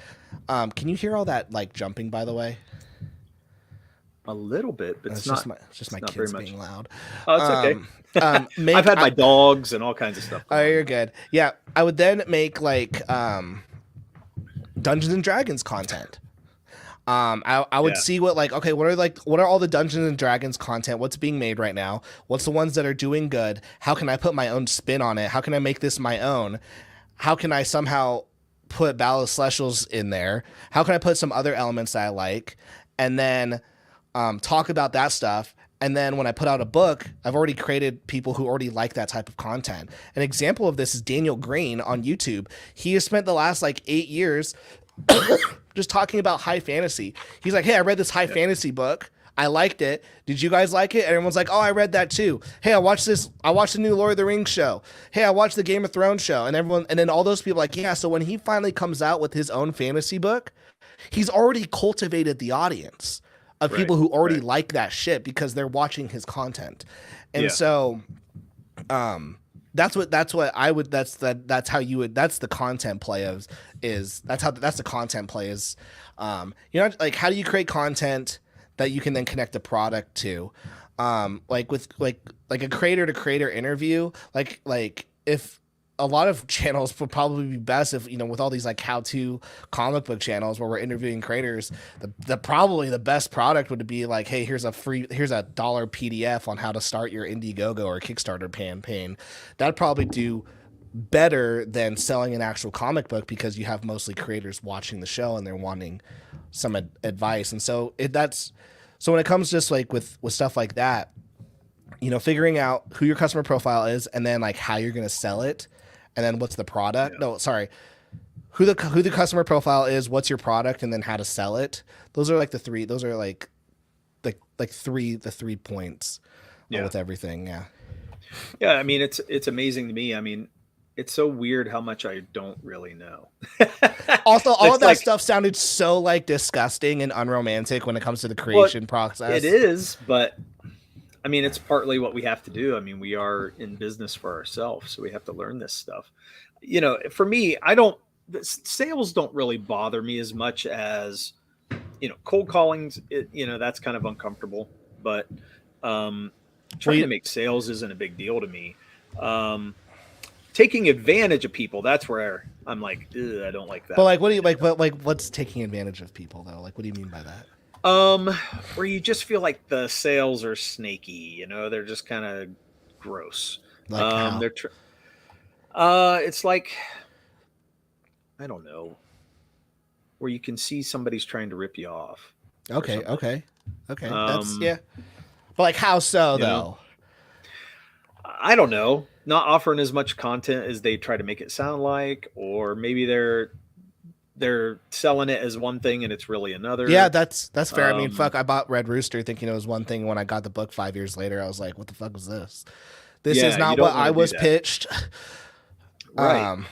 Can you hear all that like jumping, by the way? A little bit, but It's it's just not. my not kids very being much. loud. Oh, it's okay. I've had my dogs and all kinds of stuff. Oh, you're good. Yeah, I would then make like Dungeons and Dragons content. I would Yeah. see what like, okay, what are all the Dungeons and Dragons content? What's being made right now? What's the ones that are doing good? How can I put my own spin on it? How can I make this my own? How can I somehow put Battle of Celestials in there? How can I put some other elements that I like? And then talk about that stuff. And then when I put out a book, I've already created people who already like that type of content. An example of this is Daniel Green on YouTube. He has spent the last like 8 years just talking about high fantasy. He's like, hey, I read this high fantasy book. I liked it. Did you guys like it? And everyone's like, oh, I read that too. Hey, I watched this. I watched the new Lord of the Rings show. Hey, I watched the Game of Thrones show. And then all those people are like, yeah. So when he finally comes out with his own fantasy book, he's already cultivated the audience of people who already like that shit because they're watching his content. And so, that's the content play that's the content play is, like, how do you create content that you can then connect a product to? Like with like a creator to creator interview, like if a lot of channels would probably be best if, with all these like how-to comic book channels where we're interviewing creators, the probably the best product would be like, hey, here's a $1 PDF on how to start your Indiegogo or Kickstarter campaign. That'd probably do better than selling an actual comic book because you have mostly creators watching the show and they're wanting some advice. And so so when it comes just like with stuff like that, figuring out who your customer profile is and then like how you're going to sell it. And then what's the product? Yeah. No, sorry. Who the customer profile is, what's your product, and then how to sell it. Those are like the three. Those are like the 3 points with everything. Yeah. Yeah. I mean, it's amazing to me. I mean, it's so weird how much I don't really know. Also, all of that stuff sounded so like disgusting and unromantic when it comes to the creation process. It is, but I mean, it's partly what we have to do. I mean, we are in business for ourselves, so we have to learn this stuff. For me, sales don't really bother me as much as, cold callings, that's kind of uncomfortable, but trying to make sales isn't a big deal to me. Taking advantage of people, that's where I'm like, I don't like that. But like, what do you like? But like, what's taking advantage of people though? Like, what do you mean by that? Where you just feel like the sales are snaky, they're just kind of gross. Like how? It's like, I don't know, where you can see somebody's trying to rip you off. Okay. That's But like, how so though? I don't know. Not offering as much content as they try to make it sound like, or maybe they're they're selling it as one thing and it's really another. Yeah, that's fair. I mean, fuck, I bought Red Rooster thinking it was one thing. When I got the book 5 years later, I was like, what the fuck was this? This is not what I was pitched. Right.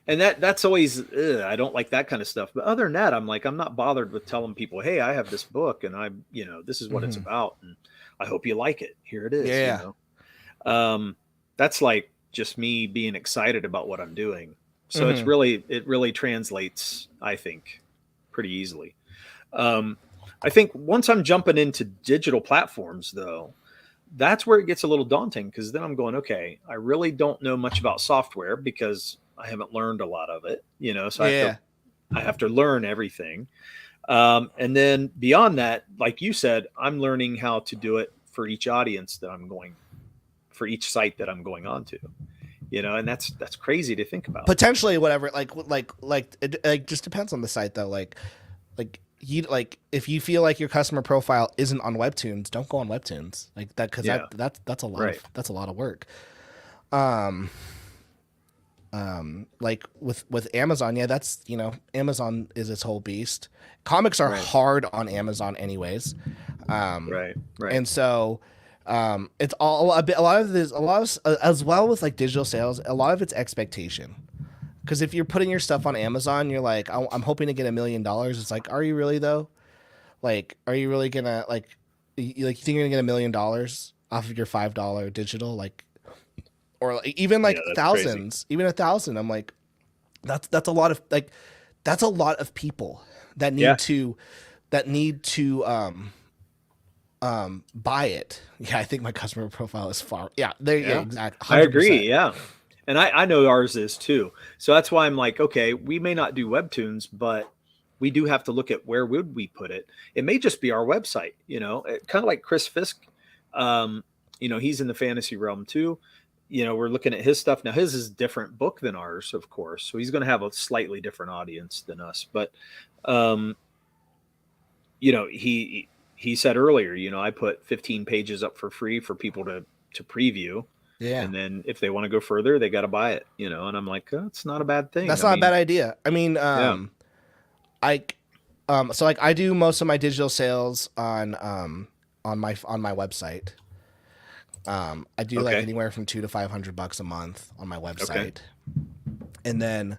And that's always, I don't like that kind of stuff. But other than that, I'm like, I'm not bothered with telling people, hey, I have this book and I'm, this is what it's about. And I hope you like it. Here it is. Yeah. That's like just me being excited about what I'm doing. So it really translates, I think, pretty easily. I think once I'm jumping into digital platforms, though, that's where it gets a little daunting, because then I'm going, okay, I really don't know much about software because I haven't learned a lot of it, so I have to learn everything. And then beyond that, like you said, I'm learning how to do it for each audience for each site that I'm going on to, and that's crazy to think about. Potentially whatever, it just depends on the site though. If you feel like your customer profile isn't on Webtoons, don't go on Webtoons like that. Cause that's a lot that's a lot of work. Like with Amazon, that's, Amazon is its whole beast. Comics are hard on Amazon anyways. Right. And so, it's a lot of this, as well with like digital sales, a lot of it's expectation. Because if you're putting your stuff on Amazon, you're like, I'm hoping to get $1 million. It's like, are you really though? Like, are you really gonna you think you're gonna get $1 million off of your $5 digital? Like, or even like thousands, crazy. Even 1,000. I'm like, that's a lot of that's a lot of people that need to buy it. Yeah, I think my customer profile is far. Yeah, there you go. Exactly. 100%. I agree. Yeah. And I know ours is too. So that's why I'm like, okay, we may not do Webtoons, but we do have to look at where would we put it. It may just be our website, kind of like Chris Fisk. He's in the fantasy realm too. We're looking at his stuff now. His is a different book than ours, of course. So he's going to have a slightly different audience than us. But, he said earlier, I put 15 pages up for free for people to preview. Yeah. And then if they want to go further, they got to buy it, and I'm like, oh, it's not a bad thing. That's not a bad idea. I mean, so like I do most of my digital sales on my website. I do like anywhere from $200 to $500 a month on my website. And then,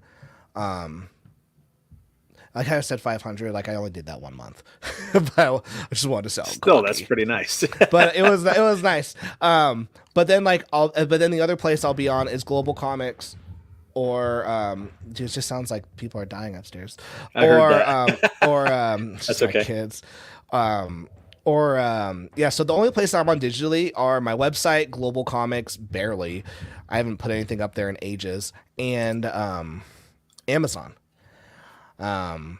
like I said, 500, like I only did that 1 month, but I just wanted to sell. Still, that's pretty nice. But it was nice. But then the other place I'll be on is Global Comics, or it just sounds like people are dying upstairs. That's okay. Kids. So the only place I'm on digitally are my website, Global Comics, barely. I haven't put anything up there in ages, and Amazon. And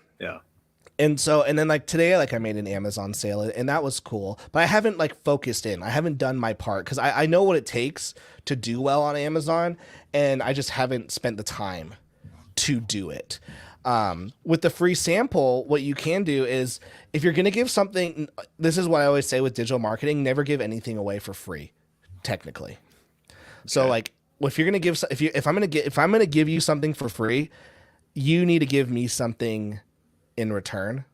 then like today, like I made an Amazon sale and that was cool, but I haven't like focused in. I haven't done my part because I know what it takes to do well on Amazon, and I just haven't spent the time to do it. With the free sample, what you can do is, if you're going to give something, this is what I always say with digital marketing, never give anything away for free, technically. Okay. So like, if you're going to give, if I'm going to give you something for free, you need to give me something in return.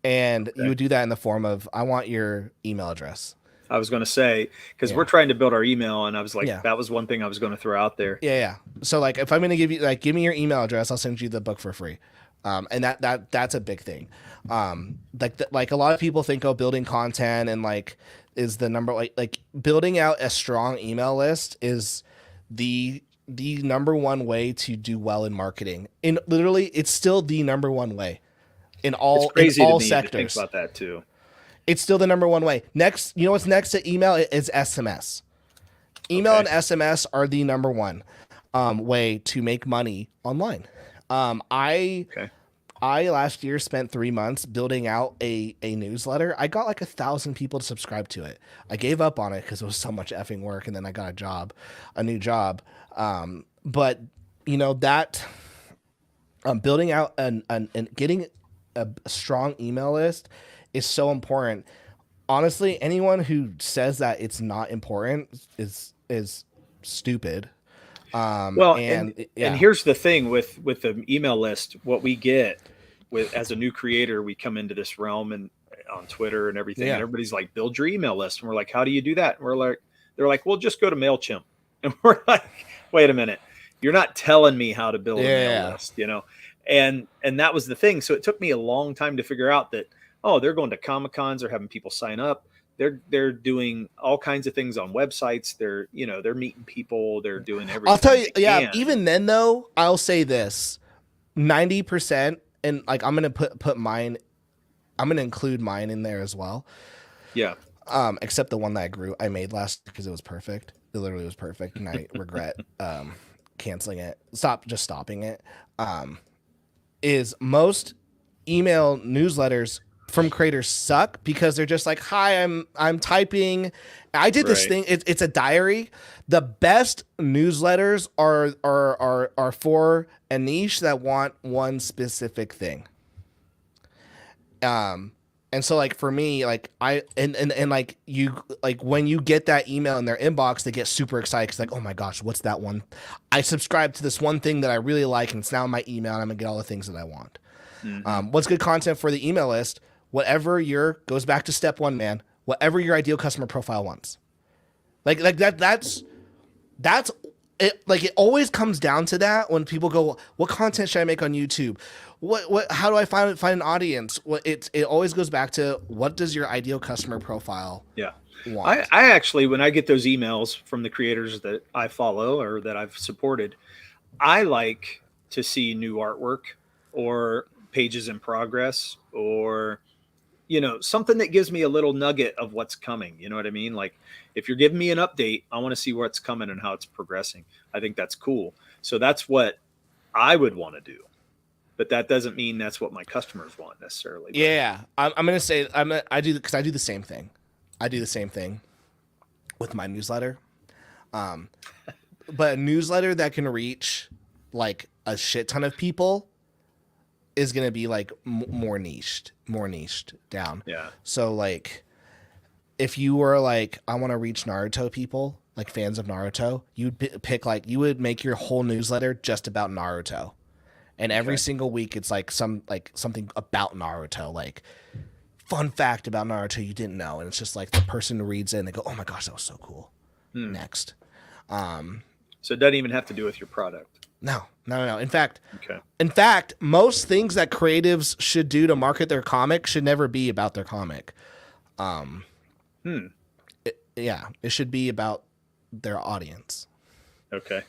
And you would do that in the form of, I want your email address. I was going to say, because we're trying to build our email, and I was like, that was one thing I was going to throw out there. Yeah. So like, if I'm going to give you, like, give me your email address, I'll send you the book for free. And that's a big thing. Like a lot of people think, building content and like is the number, like building out a strong email list is the number one way to do well in marketing. And literally, it's still the number one way in all sectors. To think about that too. It's still the number one way. Next, you know what's next to email is SMS. Email and SMS are the number one way to make money online. I last year spent 3 months building out a newsletter. I got like 1,000 people to subscribe to it. I gave up on it because it was so much effing work, and then I got a new job. But that building out and getting a strong email list is so important. Honestly, anyone who says that it's not important is stupid. Well, and here's the thing with the email list. What we get with as a new creator, we come into this realm and on Twitter and everything, and everybody's like, build your email list, and we're like, how do you do that? And they're like, well, just go to MailChimp, and we're like, wait a minute, you're not telling me how to build a mail list, and that was the thing. So it took me a long time to figure out that they're going to Comic-Cons, they're having people sign up. They're doing all kinds of things on websites. They're meeting people. They're doing everything. I'll tell you, even then though, I'll say this, 90%, and like I'm gonna put mine, I'm gonna include mine in there as well. Yeah. Except the one that I made last because it was perfect. It literally was perfect, and I regret canceling it. Stopping it. Is most email newsletters from creators suck because they're just like, hi, I'm typing. I did this thing. It's a diary. The best newsletters are for a niche that want one specific thing. And so like for me, like and like you, like when you get that email in their inbox, they get super excited. Cause like, oh my gosh, what's that one? I subscribe to this one thing that I really like, and it's now in my email, and I'm gonna get all the things that I want. Mm-hmm. What's good content for the email list? Whatever goes back to step one, man. Whatever your ideal customer profile wants, like that's it. Like it always comes down to that when people go, "What content should I make on YouTube? How do I find an audience?" It always goes back to what does your ideal customer profile want? I actually, when I get those emails from the creators that I follow or that I've supported, I like to see new artwork or pages in progress or something that gives me a little nugget of what's coming. You know what I mean? Like if you're giving me an update, I want to see what's coming and how it's progressing. I think that's cool. So that's what I would want to do, but that doesn't mean that's what my customers want necessarily. Yeah. I'm going to say I do because I do the same thing. I do the same thing with my newsletter. But a newsletter that can reach like a shit ton of people is going to be like more niched down. Yeah. So like if you were like, I want to reach Naruto people, like fans of Naruto, you'd pick like, you would make your whole newsletter just about Naruto. And every single week it's like something about Naruto, like fun fact about Naruto you didn't know. And it's just like the person reads it and they go, oh my gosh, that was so cool. Next. So it doesn't even have to do with your product. No. In fact, most things that creatives should do to market their comic should never be about their comic. It should be about their audience. Okay.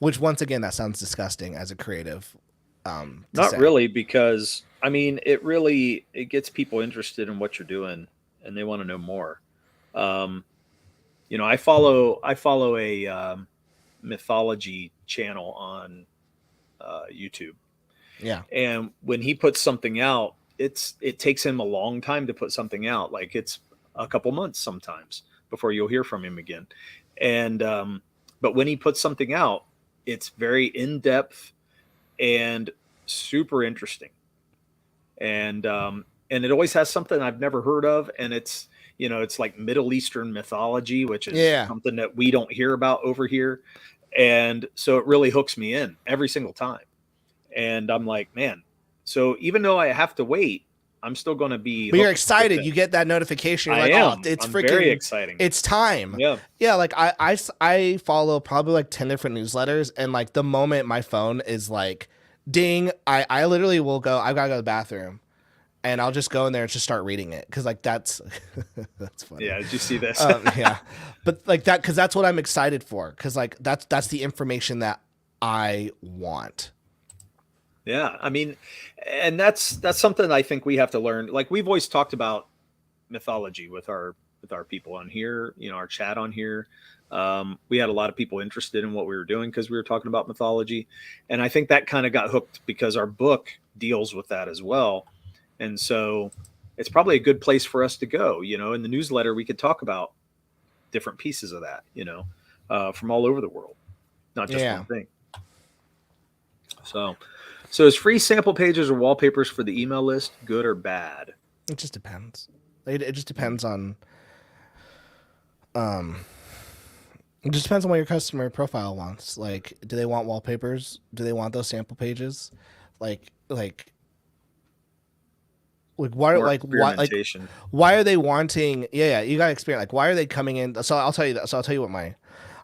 Which once again, that sounds disgusting as a creative. Not really, because I mean, it gets people interested in what you're doing and they want to know more. I follow a mythology channel on YouTube. Yeah. And when he puts something out, it takes him a long time to put something out. Like it's a couple months sometimes before you'll hear from him again. And but when he puts something out, it's very in-depth and super interesting. And it always has something I've never heard of, and it's like Middle Eastern mythology, which is something that we don't hear about over here. And so it really hooks me in every single time. And I'm like, man, so even though I have to wait, I'm still going to be. But you're excited. You get that notification. You're it's freaking very exciting. It's time. Yeah. Yeah. Like I follow probably like 10 different newsletters. And like the moment my phone is like, ding, I literally will go, I've got to go to the bathroom. And I'll just go in there and just start reading it. Cause like that's funny. Yeah. Did you see this? Yeah. But like that, cause that's what I'm excited for. Cause like that's the information that I want. Yeah. I mean, and that's something I think we have to learn. Like we've always talked about mythology with our people on here, our chat on here. We had a lot of people interested in what we were doing because we were talking about mythology. And I think that kind of got hooked because our book deals with that as well. And so it's probably a good place for us to go. In the newsletter, we could talk about different pieces of that, from all over the world, not just one thing. So is free sample pages or wallpapers for the email list good or bad? It just depends. It just depends on, It just depends on what your customer profile wants. Like, do they want wallpapers? Do they want those sample pages? Like why More like why like experimentation. why are they wanting? Yeah, you got to experience. Like, why are they coming in? So I'll tell you that. So I'll tell you what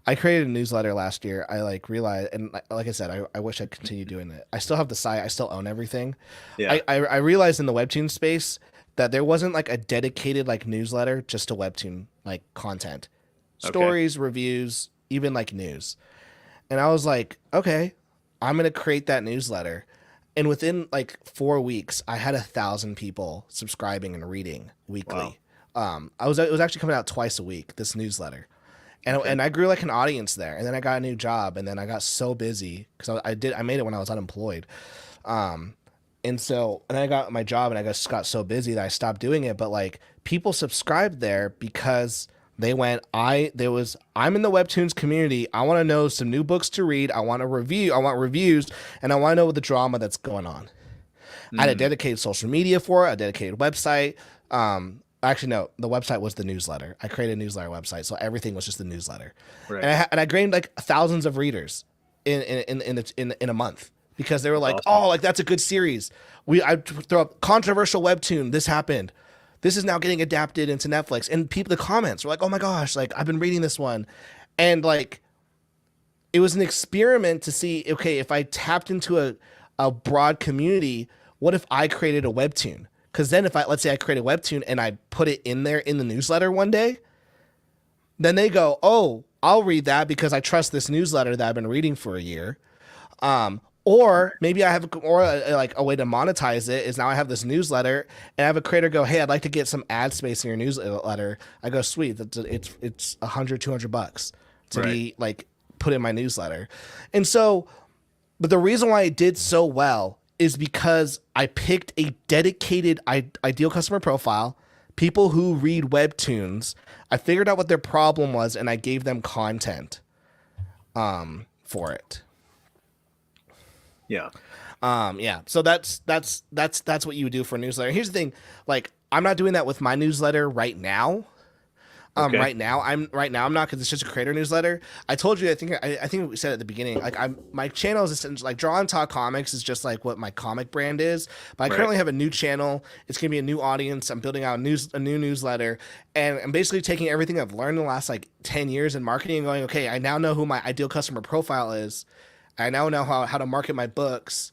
I created a newsletter last year. I like realized, and like I said, I wish I'd continue doing it. I still have the site. I still own everything. Yeah. I realized in the Webtoon space that there wasn't like a dedicated like newsletter just to Webtoon like content, stories, reviews, even like news. And I was like, okay, I'm gonna create that newsletter. And within like 4 weeks, I had 1,000 people subscribing and reading weekly. Wow. It was actually coming out twice a week, this newsletter. And I grew like an audience there. And then I got a new job, and then I got so busy because I made it when I was unemployed. And I got my job, and I just got so busy that I stopped doing it. But like, people subscribed there because they went, I'm in the Webtoons community. I want to know some new books to read. I want reviews, and I want to know the drama that's going on. I had a dedicated social media for it, a dedicated website. Actually, no, the website was the newsletter. I created a newsletter website, so everything was just the newsletter. Right. And I gained like thousands of readers in a month because they were like, awesome. Oh, like that's a good series. I throw up controversial Webtoon. This happened. This is now getting adapted into Netflix. And the comments were like, oh my gosh, like I've been reading this one. And like, it was an experiment to see, okay, if I tapped into a broad community, what if I created a Webtoon? Because then let's say I create a Webtoon and I put it in there in the newsletter one day, then they go, oh, I'll read that because I trust this newsletter that I've been reading for a year. Or maybe I have a way to monetize it is now I have this newsletter and I have a creator go, hey, I'd like to get some ad space in your newsletter. I go, sweet. It's $100-$200 to be like put in my newsletter. And so, but the reason why I did so well is because I picked a dedicated ideal customer profile, people who read Webtoons. I figured out what their problem was and I gave them content for it. Yeah. Yeah. So that's what you would do for a newsletter. Here's the thing. Like, I'm not doing that with my newsletter right now. Right now I'm not, because it's just a creator newsletter. I told you, I think we said at the beginning, like my channel is essentially like Draw and Talk Comics is just like what my comic brand is. But I currently have a new channel. It's gonna be a new audience. I'm building out a new newsletter, and I'm basically taking everything I've learned in the last like 10 years in marketing and going, okay, I now know who my ideal customer profile is. I now know how to market my books.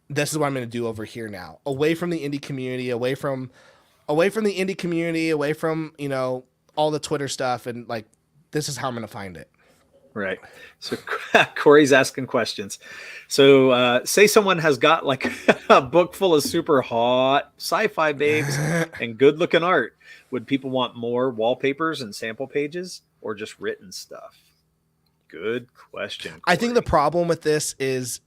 This is what I'm going to do over here now. Away from the indie community, away from you know, all the Twitter stuff, and like, this is how I'm going to find it. Right. So Corey's asking questions. So say someone has got like a book full of super hot sci-fi babes and good looking art. Would people want more wallpapers and sample pages, or just written stuff? Good question, Corey. I think the problem with this is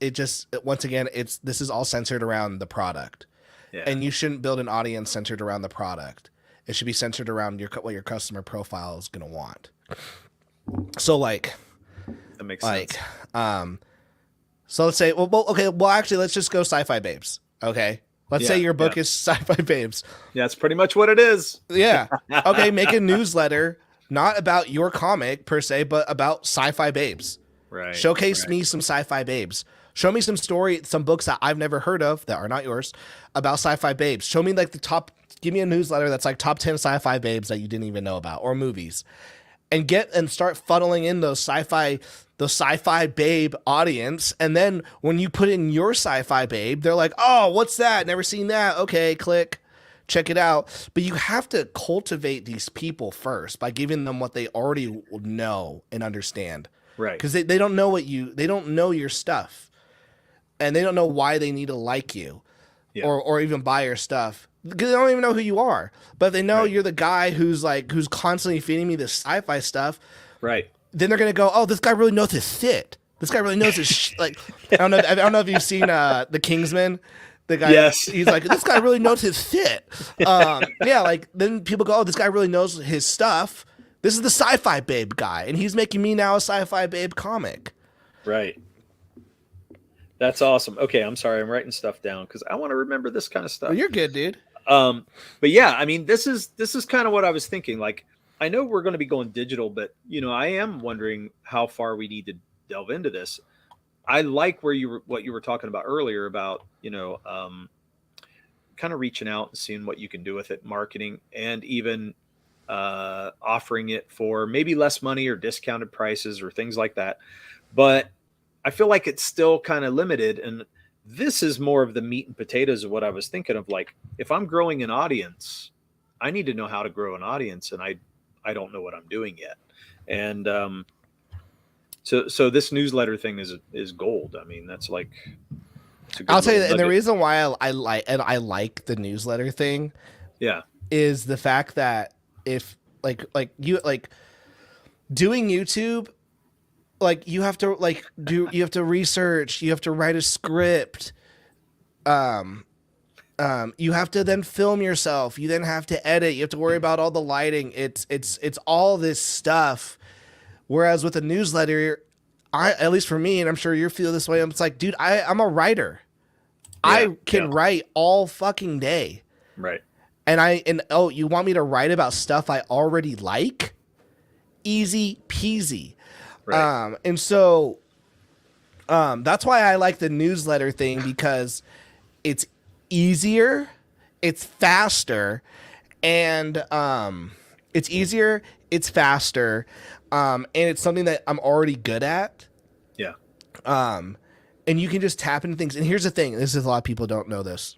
once again, this is all centered around the product. Yeah. And you shouldn't build an audience centered around the product. It should be centered around what your customer profile is going to want. So like, that makes sense. So let's say, actually, let's just go sci-fi babes. Okay. Let's say your book is sci-fi babes. Yeah, that's pretty much what it is. Yeah. Okay. Make a newsletter. Not about your comic per se, but about sci-fi babes. Right. Showcase me some sci-fi babes. Show me some books that I've never heard of that are not yours about sci-fi babes. Show me like give me a newsletter that's like top 10 sci-fi babes that you didn't even know about, or movies, and start funneling in those sci-fi babe audience. And then when you put in your sci-fi babe, they're like, oh, what's that? Never seen that. Okay, click. Check it out. But you have to cultivate these people first by giving them what they already know and understand. Right. Because they don't know they don't know your stuff. And they don't know why they need to like you or even buy your stuff. Because they don't even know who you are. But they know you're the guy who's constantly feeding me this sci-fi stuff. Right. Then they're gonna go, oh, this guy really knows his shit. This guy really knows his like. I don't know if you've seen The Kingsman. The guy, he's like, this guy really knows his shit. Like then people go, oh, this guy really knows his stuff. This is the sci-fi babe guy, and he's making me now a sci-fi babe comic. Right. That's awesome. Okay, I'm sorry, I'm writing stuff down because I want to remember this kind of stuff. Well, you're good, dude. But yeah, I mean, this is kind of what I was thinking. Like, I know we're going to be going digital, but I am wondering how far we need to delve into this. I like what you were talking about earlier about, kind of reaching out and seeing what you can do with it, marketing, and even offering it for maybe less money or discounted prices or things like that. But I feel like it's still kind of limited. And this is more of the meat and potatoes of what I was thinking of. Like, if I'm growing an audience, I need to know how to grow an audience, and I don't know what I'm doing yet. And so this newsletter thing is gold. I mean, that's like, I'll tell you, and the reason why I like the newsletter thing, yeah, is the fact that if like doing YouTube, like you have to research, you have to write a script, you have to then film yourself, you then have to edit, you have to worry about all the lighting. It's all this stuff. Whereas with a newsletter, at least for me, and I'm sure you feel this way, it's like, dude, I'm a writer. Yeah, I can write all fucking day. Right. And you want me to write about stuff I already like? Easy peasy. Right. And so that's why I like the newsletter thing, because it's easier, it's faster, and it's easier, it's faster, and it's something that I'm already good at. Yeah. And you can just tap into things. And here's the thing, this is, a lot of people don't know this.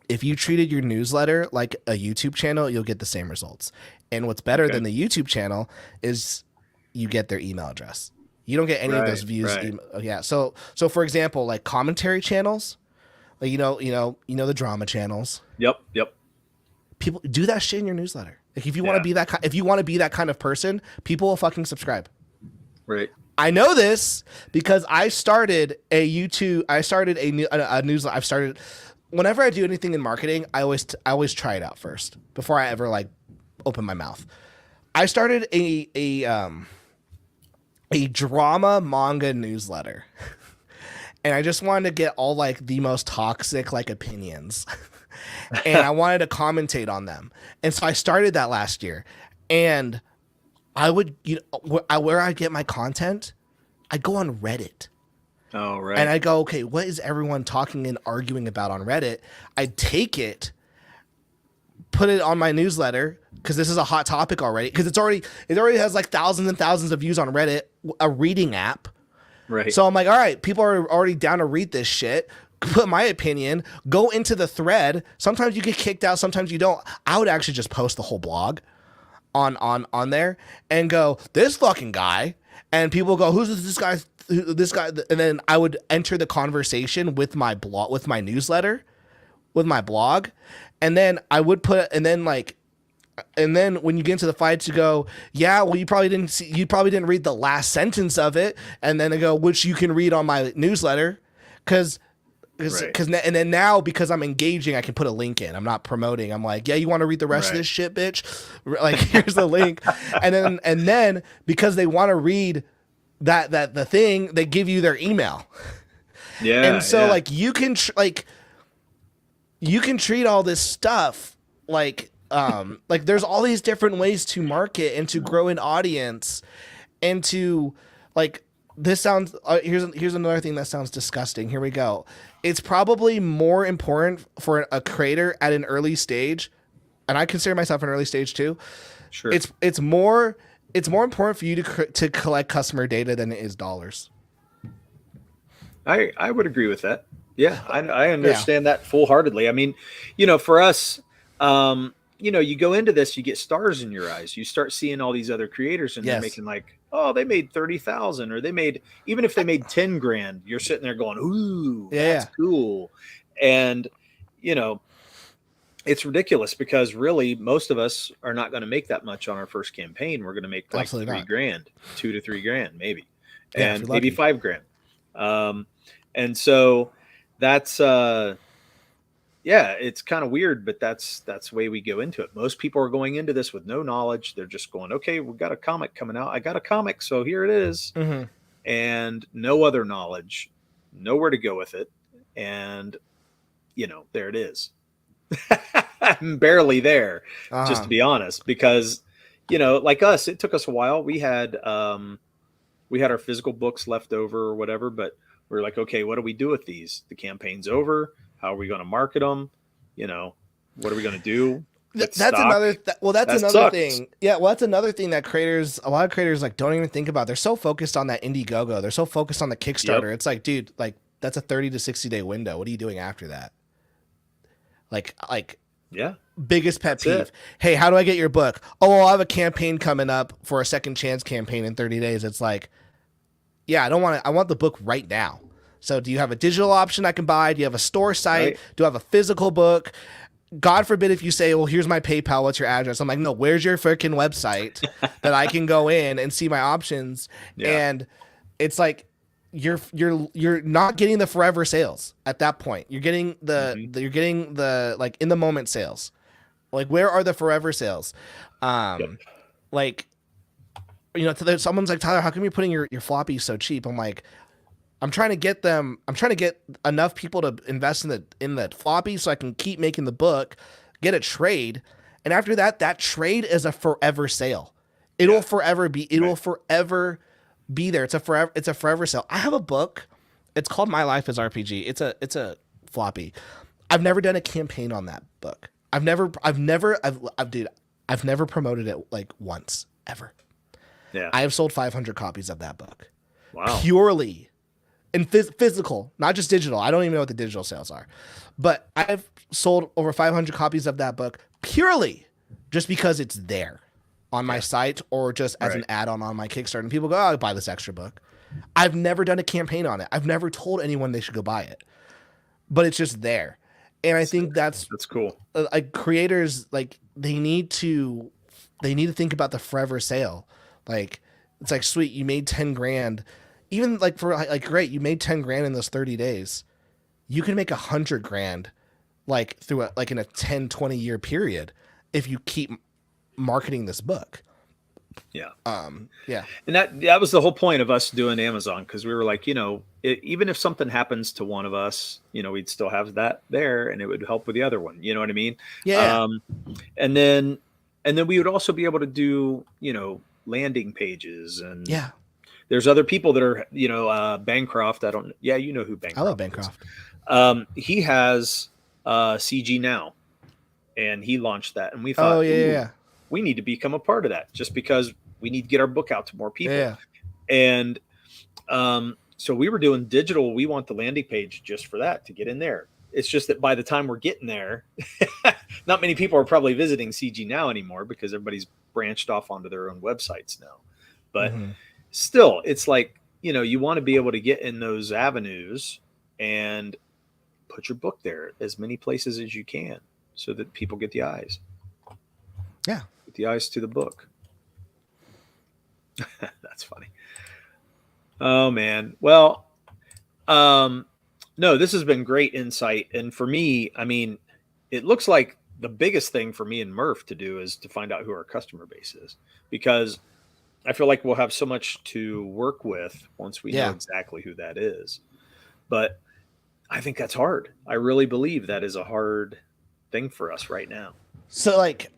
If you treated your newsletter like a YouTube channel, you'll get the same results. And what's better than the YouTube channel is you get their email address. You don't get any of those views. Right. Yeah. So for example, like commentary channels, like the drama channels. Yep. People do that shit in your newsletter. Like if you want to be that kind of person, people will fucking subscribe. Right. I know this because I started a newsletter. Whenever I do anything in marketing, I always try it out first before I ever like open my mouth. I started a drama manga newsletter, and I just wanted to get all like the most toxic like opinions, and I wanted to commentate on them. And so I started that last year, and I would, where I get my content, I go on Reddit. Oh, right. And I go, okay, what is everyone talking and arguing about on Reddit? I take it, put it on my newsletter, because this is a hot topic already. Because it already has like thousands and thousands of views on Reddit, a reading app. Right. So I'm like, all right, people are already down to read this shit. Put my opinion, go into the thread. Sometimes you get kicked out, sometimes you don't. I would actually just post the whole blog on there and go, this fucking guy, and people go, who's this guy? This guy, and then I would enter the conversation with my blog, with my newsletter, with my blog, and then I would and then when you get into the fight, you go, yeah, well, you probably didn't read the last sentence of it, and then I go, which you can read on my newsletter, because and then now, because I'm engaging, I can put a link in. I'm not promoting. I'm like, yeah, you want to read the rest of this shit, bitch? Like, here's the link. And then because they want to read that the thing, they give you their email. Yeah. And so like you can treat all this stuff like there's all these different ways to market and to grow an audience, and to like, this sounds here's another thing that sounds disgusting. Here we go. It's probably more important for a creator at an early stage, and I consider myself an early stage too. Sure. It's more important for you to collect customer data than it is dollars. I would agree with that. Yeah, I understand that full-heartedly. I mean, for us, you go into this, you get stars in your eyes. You start seeing all these other creators, and they're making like, oh, they made 30,000, or even if they made 10 grand, you're sitting there going, ooh, that's cool. And, it's ridiculous, because really most of us are not going to make that much on our first campaign. We're going to make like $3 grand, $2 to $3 grand, maybe, and maybe $5 grand. And so that's, it's kind of weird, but that's the way we go into it. Most people are going into this with no knowledge. They're just going, okay, we've got a comic coming out. I got a comic, so here it is. Mm-hmm. And no other knowledge, nowhere to go with it. And, there it is. I'm barely there, just to be honest, because like us, it took us a while. We had our physical books left over or whatever, but we're like, okay, what do we do with these? The campaign's over. How are we going to market them? What are we going to do? That's stock? another. That's That another sucks. thing. Yeah, well, that's another thing that a lot of creators like don't even think about. They're so focused on that Indiegogo. They're so focused on the Kickstarter. Yep. It's like, dude, like that's a 30 to 60-day window. What are you doing after that? Like, Yeah. biggest pet That's peeve. it. Hey, how do I get your book? Oh, well, I'll have a campaign coming up for a second chance campaign in 30 days. It's like, yeah, I want the book right now. So do you have a digital option I can buy? Do you have a store site? Right. Do I have a physical book? God forbid if you say, well, here's my PayPal, what's your address? I'm like, no, where's your freaking website that I can go in and see my options? Yeah. And it's like you're not getting the forever sales at that point. You're getting the like in the moment sales. Like, where are the forever sales? Like, someone's like, Tyler, how come you're putting your floppy so cheap? I'm like, I'm trying to get enough people to invest in the floppy so I can keep making the book, get a trade. And after that, that trade is a forever sale. It will forever be there. It's a forever sale. I have a book. It's called My Life as RPG. It's a floppy. I've never done a campaign on that book. I've never promoted it like once ever. Yeah. I have sold 500 copies of that book. Wow. Purely in physical, not just digital. I don't even know what the digital sales are, but I've sold over 500 copies of that book purely just because it's there on my site or just as an add-on on my Kickstarter. And people go, oh, I'll buy this extra book. I've never done a campaign on it. I've never told anyone they should go buy it, but it's just there. And I think that's cool. Like, creators, like, they need to think about the forever sale. Like, it's like, sweet, you made 10 grand. Even like great, you made 10 grand in those 30 days. You can make 100 grand like through in a 10, 20 year period if you keep marketing this book. Yeah. Yeah. And that was the whole point of us doing Amazon, because we were like, even if something happens to one of us, we'd still have that there and it would help with the other one. You know what I mean? Yeah. And then we would also be able to do, landing pages, and there's other people that are, Bancroft. You know who Bancroft is. I love Bancroft. He has CG Now, and he launched that, and we thought, we need to become a part of that, just because we need to get our book out to more people. Yeah. And so we were doing digital. We want the landing page just for that, to get in there. It's just that by the time we're getting there, not many people are probably visiting CG Now anymore, because everybody's branched off onto their own websites now. But still, it's like, you want to be able to get in those avenues and put your book there as many places as you can, so that people get the eyes. Yeah. Get the eyes to the book. That's funny. Oh, man. Well, no, this has been great insight. And for me, I mean, it looks like the biggest thing for me and Murph to do is to find out who our customer base is, because I feel like we'll have so much to work with once we know exactly who that is. But I think that's hard. I really believe that is a hard thing for us right now. So, like,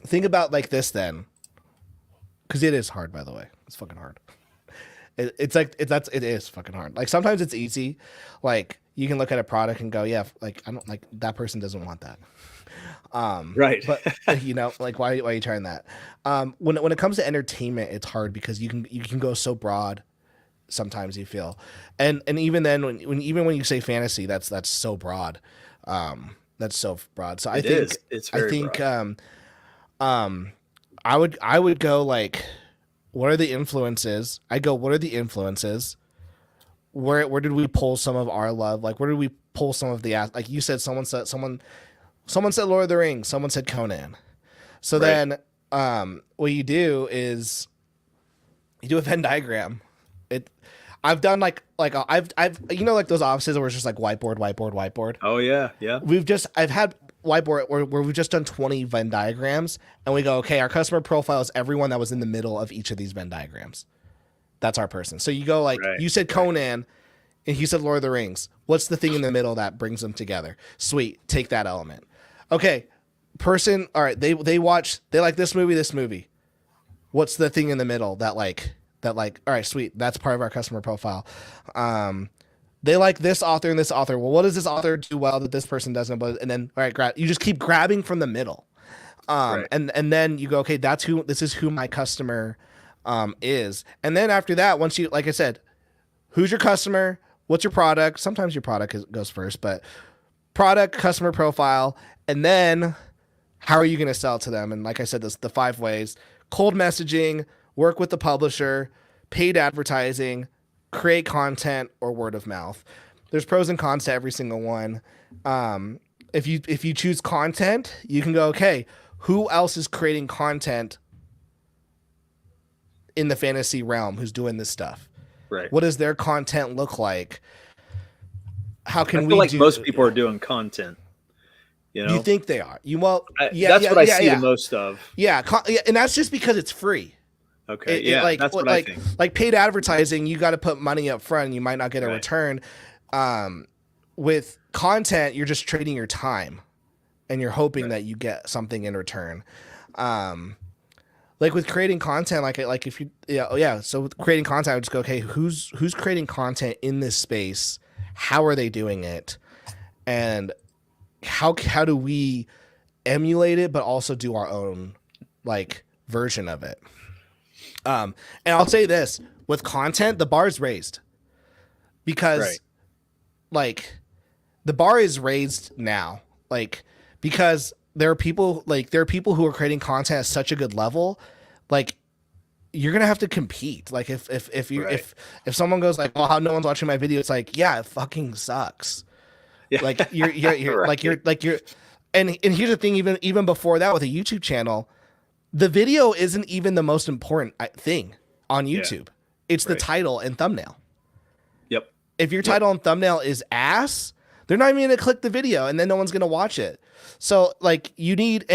think about like this then, because it is hard, by the way. It's fucking hard. It is fucking hard. Like, sometimes it's easy. Like, you can look at a product and go, yeah, like, I don't, like, that person doesn't want that. Right. But like, why are you trying that? When it comes to entertainment, it's hard because you can go so broad. Sometimes you feel, and even then when you say fantasy, that's so broad. That's so broad. So I think it's very broad. I would go like, what are the influences? What are the influences? Where did we pull some of our love? Like, where did we pull some of the, like you said, someone said Lord of the Rings, someone said Conan. So then what you do is you do a Venn diagram. I've done like I've like those offices where it's just like whiteboard. Oh yeah. I've had whiteboard where we've just done 20 Venn diagrams, and we go, okay, our customer profile is everyone that was in the middle of each of these Venn diagrams. That's our person. So you go like, you said Conan, and he said Lord of the Rings. What's the thing in the middle that brings them together? Sweet, take that element. Okay, person, all right, they like this movie. What's the thing in the middle that all right, sweet, that's part of our customer profile. They like this author and this author. Well, what does this author do well that this person doesn't? But and then all right, you just keep grabbing from the middle. Right. And then you go, okay, this is who my customer is. And then after that, once you, like I said, who's your customer? What's your product? Sometimes your product goes first, but product, customer profile, and then how are you going to sell to them? And like I said, the 5 ways: cold messaging, work with the publisher, paid advertising, create content, or word of mouth. There's pros and cons to every single one. If you choose content, you can go, okay, who else is creating content in the fantasy realm who's doing this stuff? Right. What does their content look like? How can I feel like most people are doing content. You know? You think they are? That's what I see the most of. Yeah, and that's just because it's free. Okay, that's what I think. Like paid advertising, you got to put money up front, and you might not get a return. With content, you're just trading your time, and you're hoping that you get something in return. Like with creating content, like if you so with creating content, I would just go, okay, who's creating content in this space? How are they doing it? And how do we emulate it, but also do our own version of it? And I'll say this, with content, the bar is raised because the bar is raised now, because there are people who are creating content at such a good level, you're going to have to compete. If someone goes oh, how no one's watching my video, it's it fucking sucks. Yeah. You're right. And here's the thing, even before that, with a YouTube channel, the video isn't even the most important thing on YouTube. It's the title and thumbnail. Yep. If your title and thumbnail is ass, they're not even going to click the video, and then no one's going to watch it. So you need,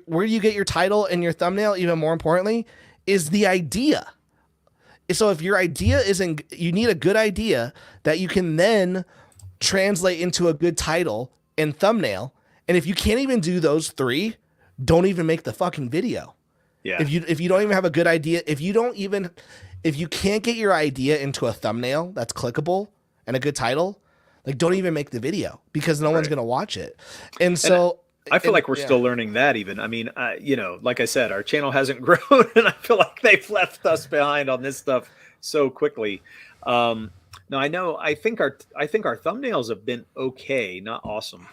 where you get your title and your thumbnail, even more importantly, is the idea. So if your idea isn't, you need a good idea that you can then translate into a good title and thumbnail. And if you can't even do those 3, don't even make the fucking video. Yeah. If you don't even have a good idea, if you can't get your idea into a thumbnail that's clickable and a good title, don't even make the video, because no one's going to watch it. And so I feel like we're still learning that even. I mean, like I said, our channel hasn't grown, and I feel like they've left us behind on this stuff so quickly. No, I think our thumbnails have been okay, not awesome,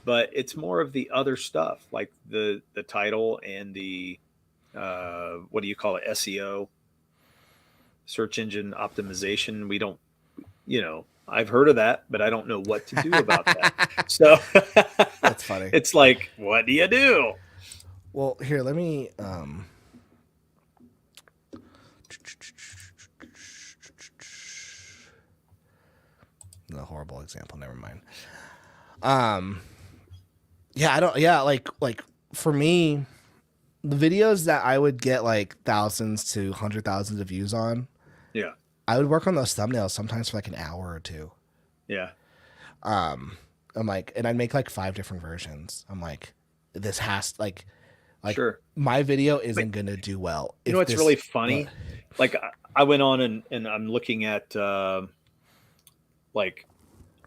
but it's more of the other stuff, like the title and the what do you call it? SEO, search engine optimization. We don't, I've heard of that, but I don't know what to do about that. So that's funny. It's what do you do? Well, here, let me a horrible example, never mind. For me, the videos that I would get thousands to 100,000 of views on, I would work on those thumbnails sometimes for an hour or 2. Yeah. I'm and I'd make 5 different versions. I'm this has sure, my video isn't gonna do well. You know what's really funny? I went on and I'm looking at I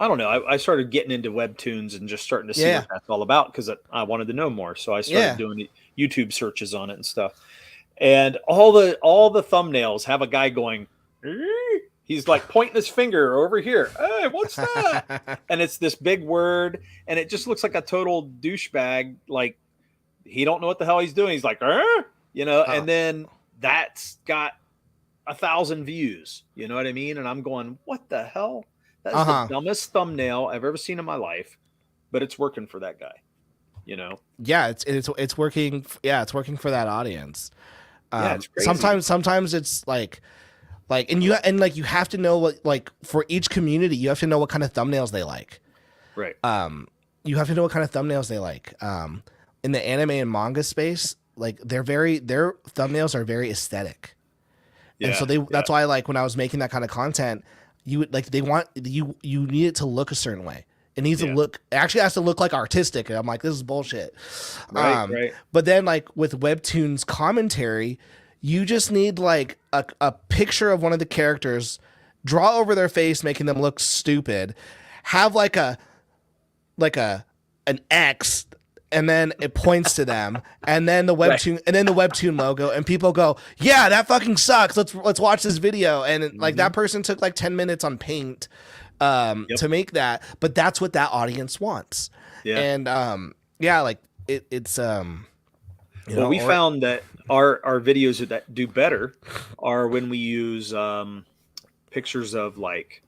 don't know. I started getting into webtoons and just starting to see what that's all about, because I wanted to know more. So I started doing YouTube searches on it and stuff. And all the thumbnails have a guy going, he's pointing his finger over here. Hey, what's that? And it's this big word, and it just looks like a total douchebag. He don't know what the hell he's doing. He's and then that's got 1,000 views. You know what I mean? And I'm going, what the hell? That's the dumbest thumbnail I've ever seen in my life, but it's working for that guy. Yeah, it's working. Yeah, it's working for that audience. It's crazy. Sometimes it's and you have to know what, for each community, you have to know what kind of thumbnails they like. Right. You have to know what kind of thumbnails they like. In the anime and manga space, their thumbnails are very aesthetic. Yeah. And so that's why when I was making that kind of content, you would they want you need it to look a certain way. It needs to look, it actually has to look like artistic. And I'm like, this is bullshit. Right. But then like with Webtoons commentary, you just need like a picture of one of the characters, draw over their face, making them look stupid, have like an X, and then it points to them, and then the webtoon logo, and people go, yeah, that fucking sucks. Let's watch this video. And like that person took like 10 minutes on Paint to make that, but that's what that audience wants. Yeah. And like it's we found that our videos that do better are when we use pictures of like,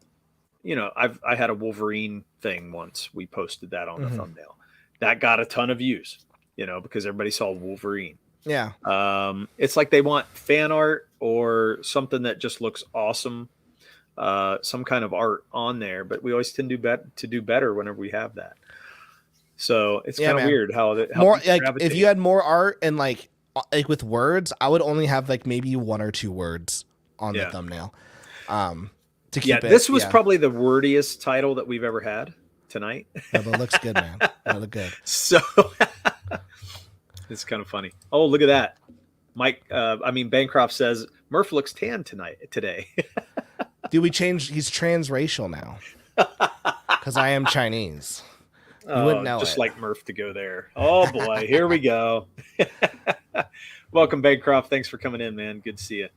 I had a Wolverine thing once. We posted that on the thumbnail. That got a ton of views, because everybody saw Wolverine. Yeah. It's like they want fan art or something that just looks awesome, some kind of art on there. But we always tend to do better whenever we have that. So it's kind of weird how more like if you had more art and like with words, I would only have like maybe 1 or 2 words on the thumbnail. To keep this was probably the wordiest title that we've ever had tonight. Yeah, but it looks good, man. It looks good. So it's kind of funny. Oh, look at that. Bancroft says Murph looks tan today. Dude, he's transracial now. Because I am Chinese. You wouldn't know just it. Like Murph to go there. Oh boy, here we go. Welcome, Bancroft. Thanks for coming in, man. Good to see you.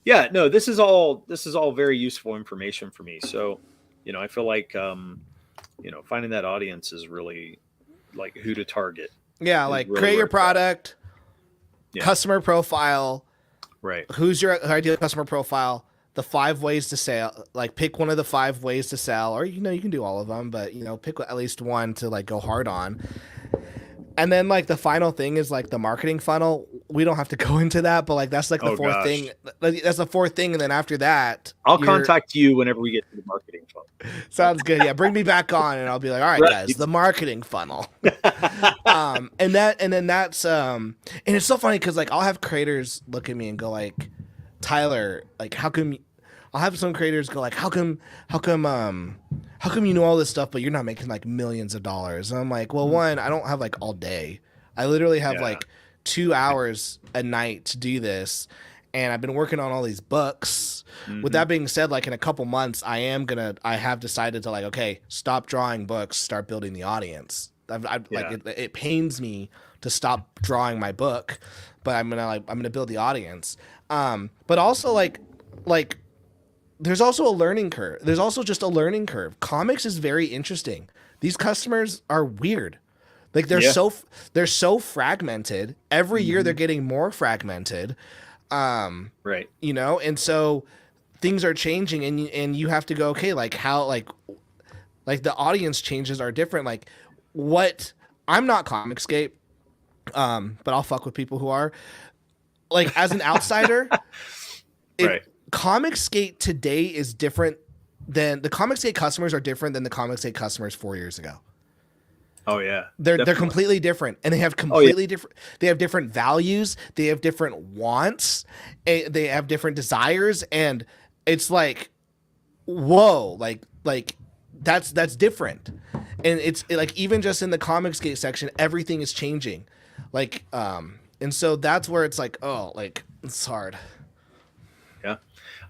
This is all very useful information for me. So, I feel like, finding that audience is really like who to target. Yeah. Like really create your product, customer profile, right? Who's your ideal customer profile? The 5 ways to sell, like pick one of the 5 ways to sell, or, you can do all of them, but, pick at least one to like go hard on. And then like the final thing is like the marketing funnel. We don't have to go into that, but like that's like the fourth thing. That's the 4th thing. And then after that, I'll contact you whenever we get to the marketing funnel. Sounds good. Yeah, bring me back on, and I'll be like, all right, guys, the marketing funnel. And it's so funny because like I'll have creators look at me and go like, Tyler, like how come? I'll have some creators go like, how come you know all this stuff, but you're not making like millions of dollars? And I'm like, well, one, I don't have like all day. I literally have like 2 hours a night to do this. And I've been working on all these books. With that being said, like in a couple months, I have decided to like, okay, stop drawing books, start building the audience. Like it pains me to stop drawing my book, but I'm gonna build the audience. But also like there's also a learning curve. There's also just a learning curve. Comics is very interesting. These customers are weird. Like they're so fragmented. Every year they're getting more fragmented. Right. And so things are changing, and you have to go, okay, like how like the audience changes are different. Like what I'm not Comicscape, but I'll fuck with people who are. Like as an outsider, right. Comicsgate today is different than the Comicsgate customers are different than the Comicsgate customers 4 years ago. Oh yeah, they're completely different, and they have completely different. They have different values. They have different wants. They have different desires, and it's like, whoa, like that's different. And it's like even just in the Comicsgate section, everything is changing. Like and so that's where it's like, oh, like it's hard. Yeah.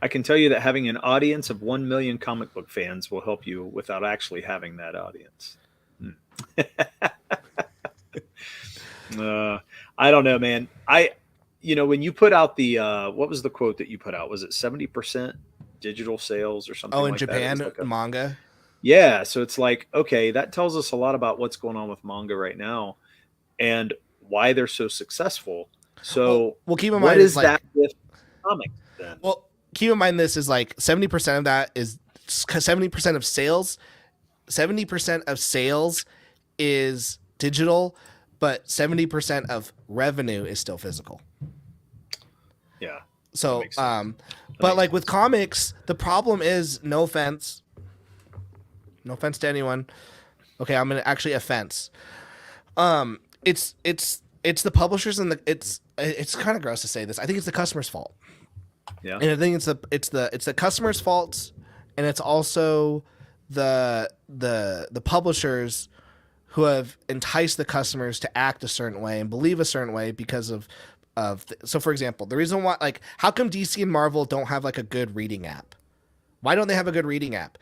I can tell you that having an audience of 1 million comic book fans will help you without actually having that audience. I don't know, man. When you put out the, what was the quote that you put out? Was it 70% digital sales or something? Oh, in Japan, manga. Yeah. So it's like, okay, that tells us a lot about what's going on with manga right now and why they're so successful. So well keep in mind, what is that with comics then? Well, keep in mind this is like 70% of that is 70% of sales. 70% of sales is digital, but 70% of revenue is still physical. Yeah. So, but like with comics, the problem is, no offense to anyone. Okay, I'm gonna actually offense. It's the publishers and it's kind of gross to say this. I think it's the customer's fault. Yeah. And I think it's the customer's fault, and it's also the publishers who have enticed the customers to act a certain way and believe a certain way because of so for example, the reason why, like, how come DC and Marvel don't have like a good reading app? Why don't they have a good reading app?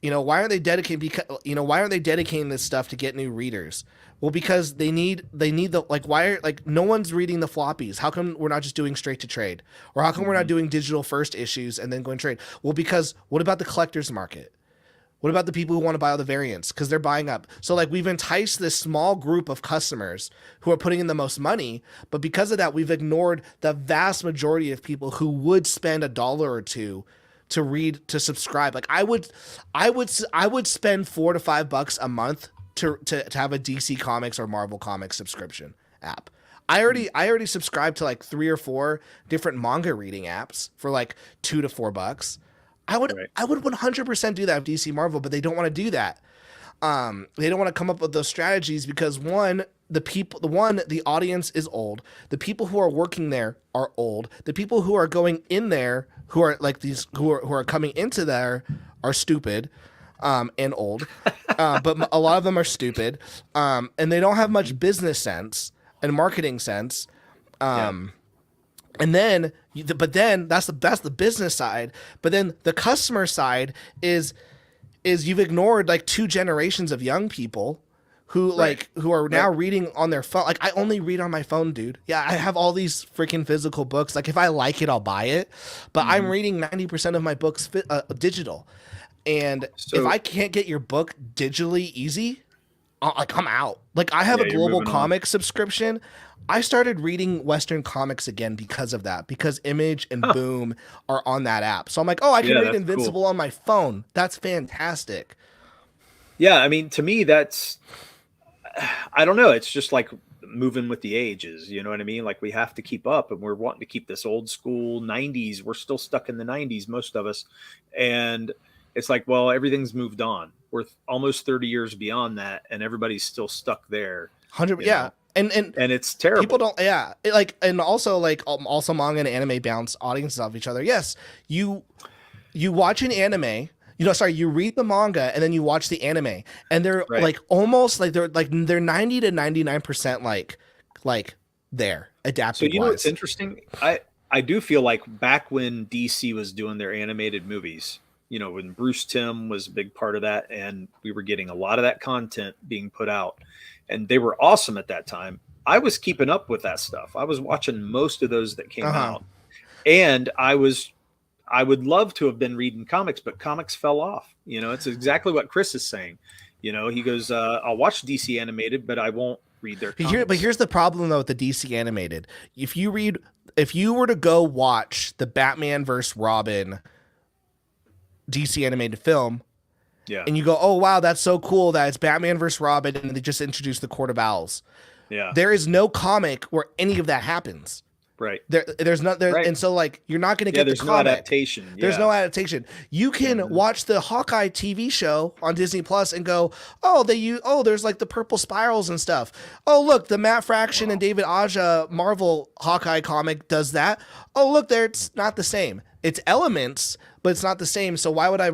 Why aren't they dedicating this stuff to get new readers? Well, because they need the, like, no one's reading the floppies. How come we're not just doing straight to trade? Or how come we're not doing digital first issues and then going trade? Well, because what about the collector's market? What about the people who want to buy all the variants? Because they're buying up. So, like, we've enticed this small group of customers who are putting in the most money, but because of that, we've ignored the vast majority of people who would spend $1 or $2 to read, to subscribe. Like, I would spend $4 to $5 a month to have a DC Comics or Marvel Comics subscription app. I already subscribed to like 3 or 4 different manga reading apps for like $2 to $4. I would 100% do that with DC Marvel, but they don't want to do that. They don't want to come up with those strategies because the audience is old. The people who are working there are old. The people who are going in there, who are like these, who are coming into there, are stupid, and old. But a lot of them are stupid, and they don't have much business sense and marketing sense. And then, but then that's the business side. But then the customer side is you've ignored like 2 generations of young people who who are now reading on their phone. Like, I only read on my phone, dude. Yeah, I have all these freaking physical books. Like, if I like it, I'll buy it. But I'm reading 90% of my books digital. And if I can't get your book digitally easy, I'm out. Like, I have a global comic subscription. I started reading Western comics again because of that, because Image and Boom are on that app. So I'm like, I can read Invincible on my phone. That's fantastic. Yeah, I mean, to me, that's, I don't know. It's just like moving with the ages. You know what I mean? Like, we have to keep up, and we're wanting to keep this old school 90s. We're still stuck in the 90s, most of us. And it's like, well, everything's moved on. We're almost 30 years beyond that, and everybody's still stuck there. 100, yeah. And it's terrible. People don't, and also manga and anime bounce audiences off each other. Yes, you watch an anime, you read the manga and then you watch the anime, and they're like almost like they're 90 to 99% like they're adapted. So what's interesting? I do feel like back when DC was doing their animated movies, when Bruce Timm was a big part of that, and we were getting a lot of that content being put out, and they were awesome at that time. I was keeping up with that stuff. I was watching most of those that came out, and I would love to have been reading comics, but comics fell off. It's exactly what Chris is saying. He goes, I'll watch DC animated, but I won't read their comics. But here's the problem though with the DC animated. If you were to go watch the Batman vs. Robin DC animated film, and you go, oh wow, that's so cool that it's Batman versus Robin, and they just introduced the Court of Owls. Yeah, there is no comic where any of that happens. Right. There's not there, and so like you're not going to get the comic. No adaptation. Yeah. There's no adaptation. You can watch the Hawkeye TV show on Disney Plus and go, there's like the purple spirals and stuff. Oh look, the Matt Fraction and David Aja Marvel Hawkeye comic does that. Oh look, there, it's not the same. It's elements, but it's not the same. So why would I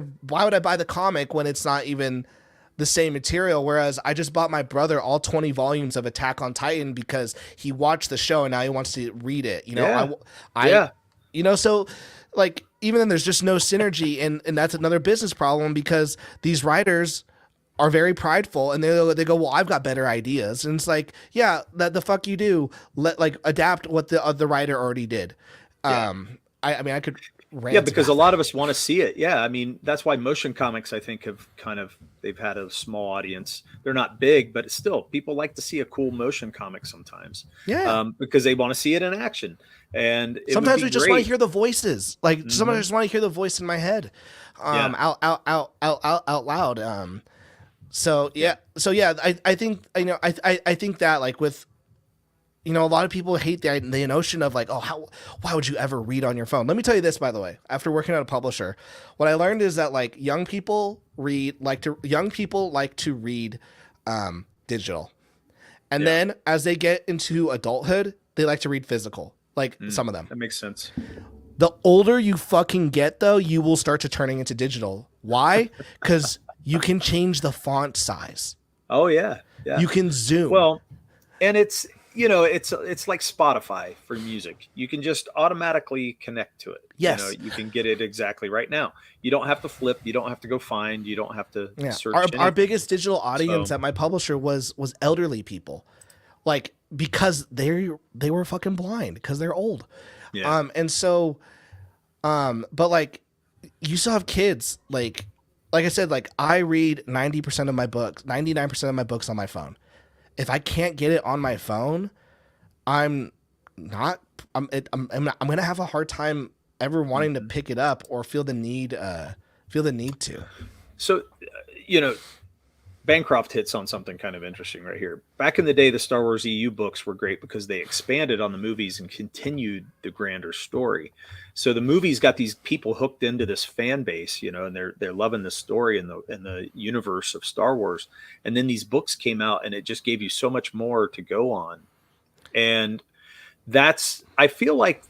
buy the comic when it's not even the same material? Whereas I just bought my brother all 20 volumes of Attack on Titan because he watched the show and now he wants to read it. So like, even then there's just no synergy, and that's another business problem because these writers are very prideful and they go, well, I've got better ideas. And it's like, yeah, that the fuck you do. Adapt what the writer already did. I mean, I could rant because a lot of us want to see it. Yeah, I mean, that's why motion comics, I think, they've had a small audience. They're not big, but still, people like to see a cool motion comic sometimes. Yeah, because they want to see it in action. And sometimes we just want to hear the voices. Like sometimes I just want to hear the voice in my head, out loud. I think I think that like with. A lot of people hate the notion of like, why would you ever read on your phone? Let me tell you this, by the way, after working at a publisher, what I learned is that like young people like to read digital. And then as they get into adulthood, they like to read physical, like some of them. That makes sense. The older you fucking get though, you will start to turning into digital. Why? Because You can change the font size. Oh yeah. Yeah. You can zoom. Well, and it's, you know, it's like Spotify for music. You can just automatically connect to it. Yes. You know, you can get it exactly right now. You don't have to flip. You don't have to go find. You don't have to search. Our biggest digital audience at my publisher was elderly people, like, because they were fucking blind because they're old. Yeah. And so, but like, you still have kids. Like I said, like, I read 99% of my books on my phone. If I can't get it on my phone, I'm gonna have a hard time ever wanting to pick it up or feel the need to. So, you know, Bancroft hits on something kind of interesting right here. Back in the day, the Star Wars EU books were great because they expanded on the movies and continued the grander story. So the movies got these people hooked into this fan base, you know, and they're loving the story and the universe of Star Wars. And then these books came out, and it just gave you so much more to go on. And I feel like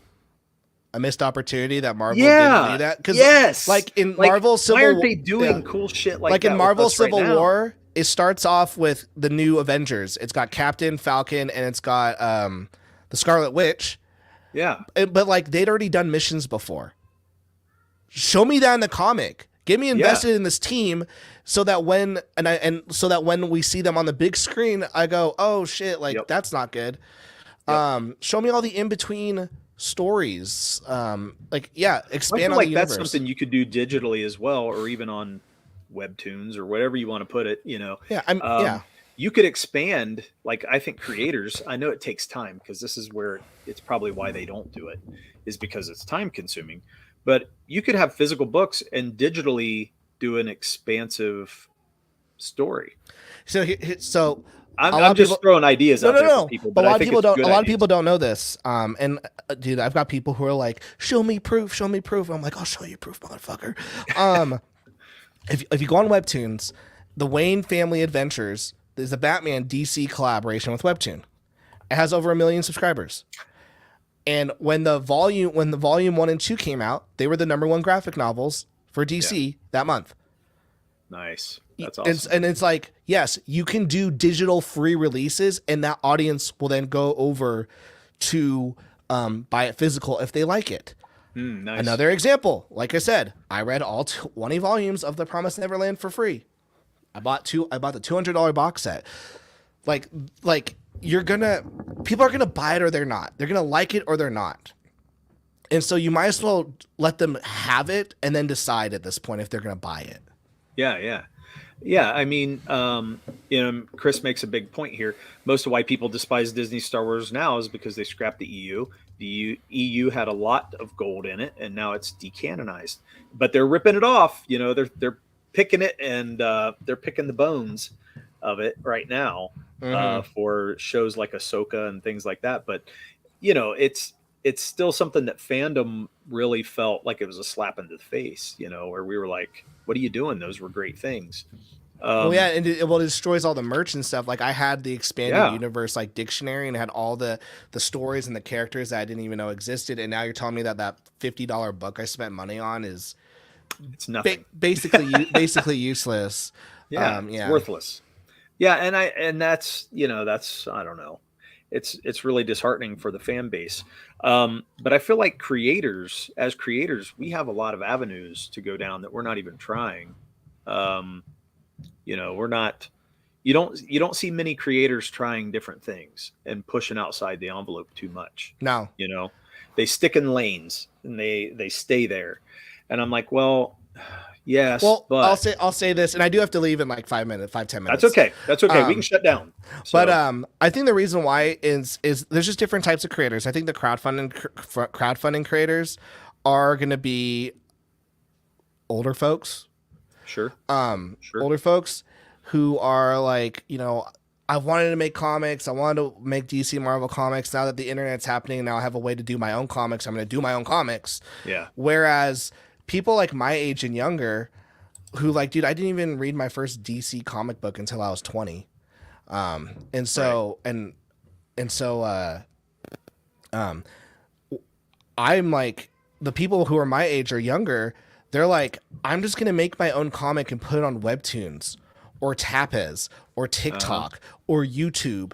a missed opportunity that Marvel didn't do that. Because like in Marvel Civil War, why aren't they doing cool shit like that? Like in Marvel Civil War, it starts off with the new Avengers. It's got Captain Falcon and it's got the Scarlet Witch. Yeah. But like, they'd already done missions before. Show me that in the comic. Get me invested in this team so that when we see them on the big screen, I go, oh shit, like that's not good. Show me all the in-between stories. Expand I feel on like the universe. that's something you could do digitally as well, or even on webtoons or whatever you want to put it, you know. You could expand, like, I think creators, I know it takes time, because this is where it's probably why they don't do it, is because it's time consuming. But you could have physical books and digitally do an expansive story. So I'm just throwing ideas out there for people, but a lot of people don't know this. Dude, I've got people who are like, show me proof. I'm like, I'll show you proof, motherfucker. If you go on Webtoons, the Wayne Family Adventures is a Batman DC collaboration with Webtoon. It has over 1 million subscribers. And when the volume 1 and 2 came out, they were the #1 graphic novels for DC that month. Nice. That's awesome. And it's like, yes, you can do digital free releases, and that audience will then go over to buy it physical if they like it. Nice. Another example, like I said, I read all 20 volumes of The Promised Neverland for free. I bought the $200 box set. Like people are gonna buy it or they're not. They're gonna like it or they're not. And so you might as well let them have it and then decide at this point if they're gonna buy it. Yeah. I mean, you know, Chris makes a big point here. Most of why people despise Disney Star Wars now is because they scrapped the EU. The EU had a lot of gold in it, and now it's decanonized. But they're ripping it off. You know, they're picking it, and they're picking the bones of it right now for shows like Ahsoka and things like that. But you know, it's still something that fandom really felt like it was a slap in the face. You know, where we were like, "What are you doing? Those were great things." And it destroys all the merch and stuff. Like, I had the expanded universe like dictionary, and it had all the stories and the characters that I didn't even know existed. And now you're telling me that $50 book I spent money on is nothing, basically useless. It's worthless. Yeah, and that's, you know, that's, I don't know. It's really disheartening for the fan base. But I feel like as creators, we have a lot of avenues to go down that we're not even trying. You know, you don't see many creators trying different things and pushing outside the envelope too much. No, you know, they stick in lanes and they stay there. And I'm like, well, yes, but I'll say this, and I do have to leave in like 10 minutes. That's okay. We can shut down. So. But I think the reason why is there's just different types of creators. I think the crowdfunding creators are going to be older folks. Sure. Older folks who are like, you know, I wanted to make comics. I wanted to make DC Marvel comics. Now that the internet's happening, now I have a way to do my own comics. I'm going to do my own comics. Yeah. Whereas people like my age and younger who like, dude, I didn't even read my first DC comic book until I was 20. And so I'm like, the people who are my age or younger, They're like, I'm just gonna make my own comic and put it on Webtoons or Tapas or TikTok or YouTube,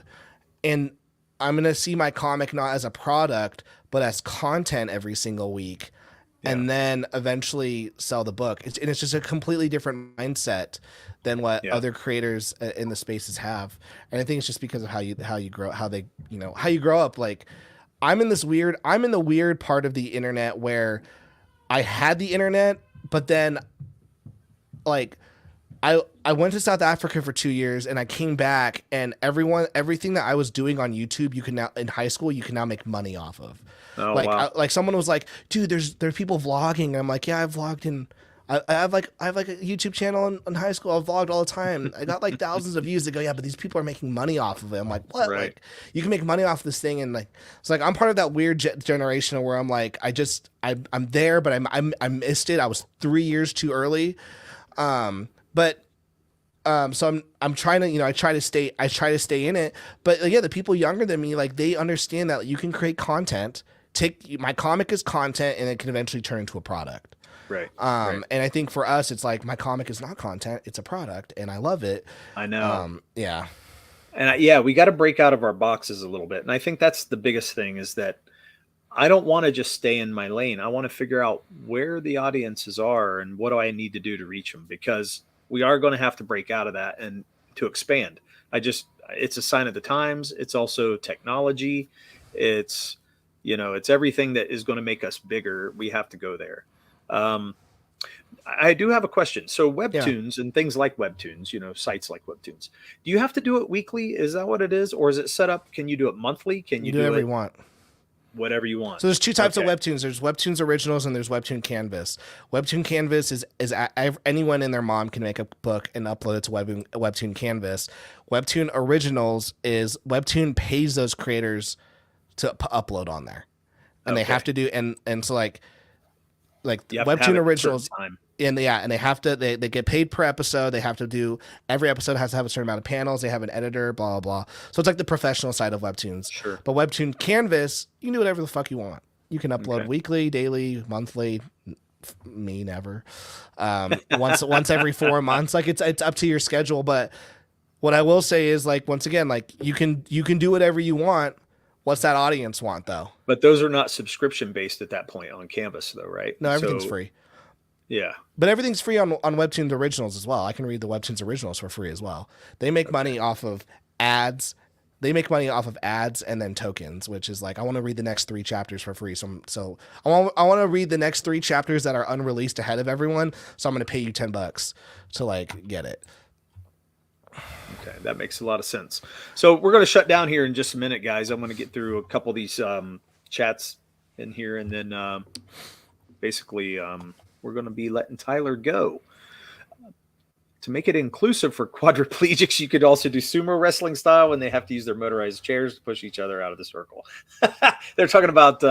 and I'm gonna see my comic not as a product but as content every single week, and then eventually sell the book. It's just a completely different mindset than what other creators in the spaces have, and I think it's just because of how you grow, how you grow up. Like, I'm in the weird part of the internet where I had the internet, but then like I went to South Africa for 2 years and I came back, and everything that I was doing on YouTube, you can now, in high school, you can now make money off of. Oh, like, wow. like someone was like, dude, there's people vlogging. And I'm like, yeah, I've vlogged, and I have like a YouTube channel in high school. I've vlogged all the time. I got like thousands of views. They go, yeah, but these people are making money off of it. I'm like, what? Right. Like, you can make money off this thing. And like, it's like, I'm part of that weird generation where I'm like, I'm there, but I missed it. I was 3 years too early. So I'm trying to, I try to stay in it, but yeah, the people younger than me, like, they understand that you can create content. My comic is content, and it can eventually turn into a product. Right. And I think for us, it's like, my comic is not content, it's a product, and I love it. I know. Yeah. And we got to break out of our boxes a little bit. And I think that's the biggest thing, is that I don't want to just stay in my lane. I want to figure out where the audiences are and what do I need to do to reach them, because we are going to have to break out of that and to expand. It's a sign of the times. It's also technology. It's everything that is going to make us bigger. We have to go there. I do have a question. So Webtoons and things like Webtoons, sites like Webtoons, do you have to do it weekly? Is that what it is? Or is it set up? Can you do it monthly? Can you do whatever it? you want. Whatever you want. So there's two types of Webtoons. There's Webtoons Originals and there's Webtoon Canvas. Webtoon Canvas is anyone and their mom can make a book and upload it to Webtoon Canvas. Webtoon Originals is Webtoon pays those creators to upload on there, and they have to do and so like Webtoon Originals. And they have to, they get paid per episode. They have to do, every episode has to have a certain amount of panels. They have an editor, blah, blah, blah. So it's like the professional side of Webtoons. Sure. But Webtoon Canvas, you can do whatever the fuck you want. You can upload weekly, daily, monthly. Me, never. Once every 4 months. Like, it's up to your schedule. But what I will say is, like, once again, like, you can do whatever you want. What's that audience want, though? But those are not subscription based at that point on Canvas, though, right? No, everything's free. Yeah. But everything's free on Webtoons Originals as well. I can read the Webtoons Originals for free as well. They make money off of ads. They make money off of ads and then tokens, which is like, I want to read the next 3 chapters for free. So I want to read the next 3 chapters that are unreleased ahead of everyone. So I'm going to pay you $10 to like get it. Okay, that makes a lot of sense. So we're going to shut down here in just a minute, guys. I'm going to get through a couple of these chats in here, and then basically we're going to be letting Tyler go. To make it inclusive for quadriplegics, you could also do sumo wrestling style when they have to use their motorized chairs to push each other out of the circle. They're talking about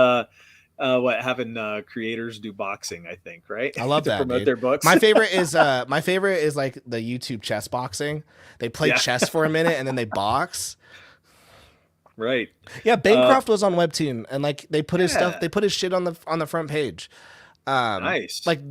having creators do boxing, I think, right? I love that. Promote their books. My favorite is like the YouTube chess boxing. They play chess for a minute and then they box. Right. Yeah, Bancroft was on Webtoon, and like they put his stuff, they put his shit on the front page. Nice. Like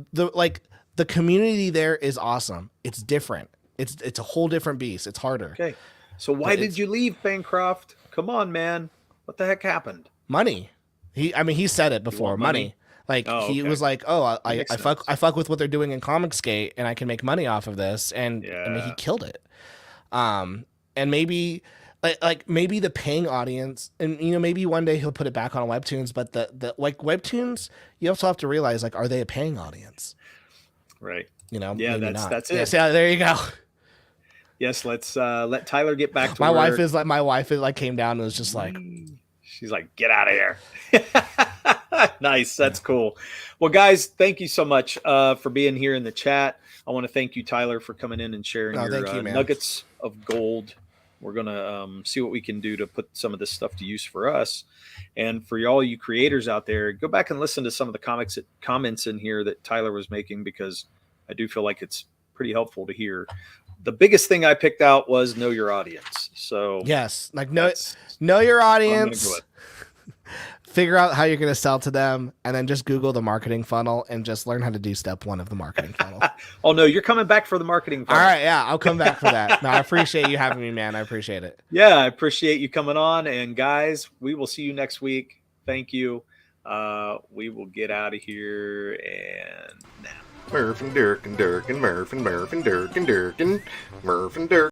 the community there is awesome. It's different. It's a whole different beast. It's harder. Okay. So why did you leave, Bancroft? Come on, man. What the heck happened? Money. He said it before. Money. Like he was like, "Oh, I fuck with what they're doing in Comicsgate, and I can make money off of this." And I mean, he killed it. And maybe maybe the paying audience, and maybe one day he'll put it back on Webtoons. But the like Webtoons, you also have to realize, like, are they a paying audience? Right. Yeah, that's it. Yes, yeah, there you go. Yes, let's let Tyler get back to my wife is like came down and was just like, she's like, get out of here. Nice. That's cool. Well, guys, thank you so much for being here in the chat. I want to thank you, Tyler, for coming in and sharing your nuggets of gold. We're going to see what we can do to put some of this stuff to use for us. And for all you creators out there, go back and listen to some of the comments in here that Tyler was making, because I do feel like it's pretty helpful to hear. The biggest thing I picked out was know your audience. So yes, like know your audience. figure out how you're going to sell to them, and then just Google the marketing funnel and just learn how to do step 1 of the marketing funnel. Oh no, you're coming back for the marketing funnel. All right, yeah, I'll come back for that. No, I appreciate you having me, man. I appreciate it. Yeah, I appreciate you coming on. And guys, we will see you next week. Thank you. We will get out of here and now. Murph and Dirk and Dirk and Murph and Dirk and Dirk and Murph and Dirk.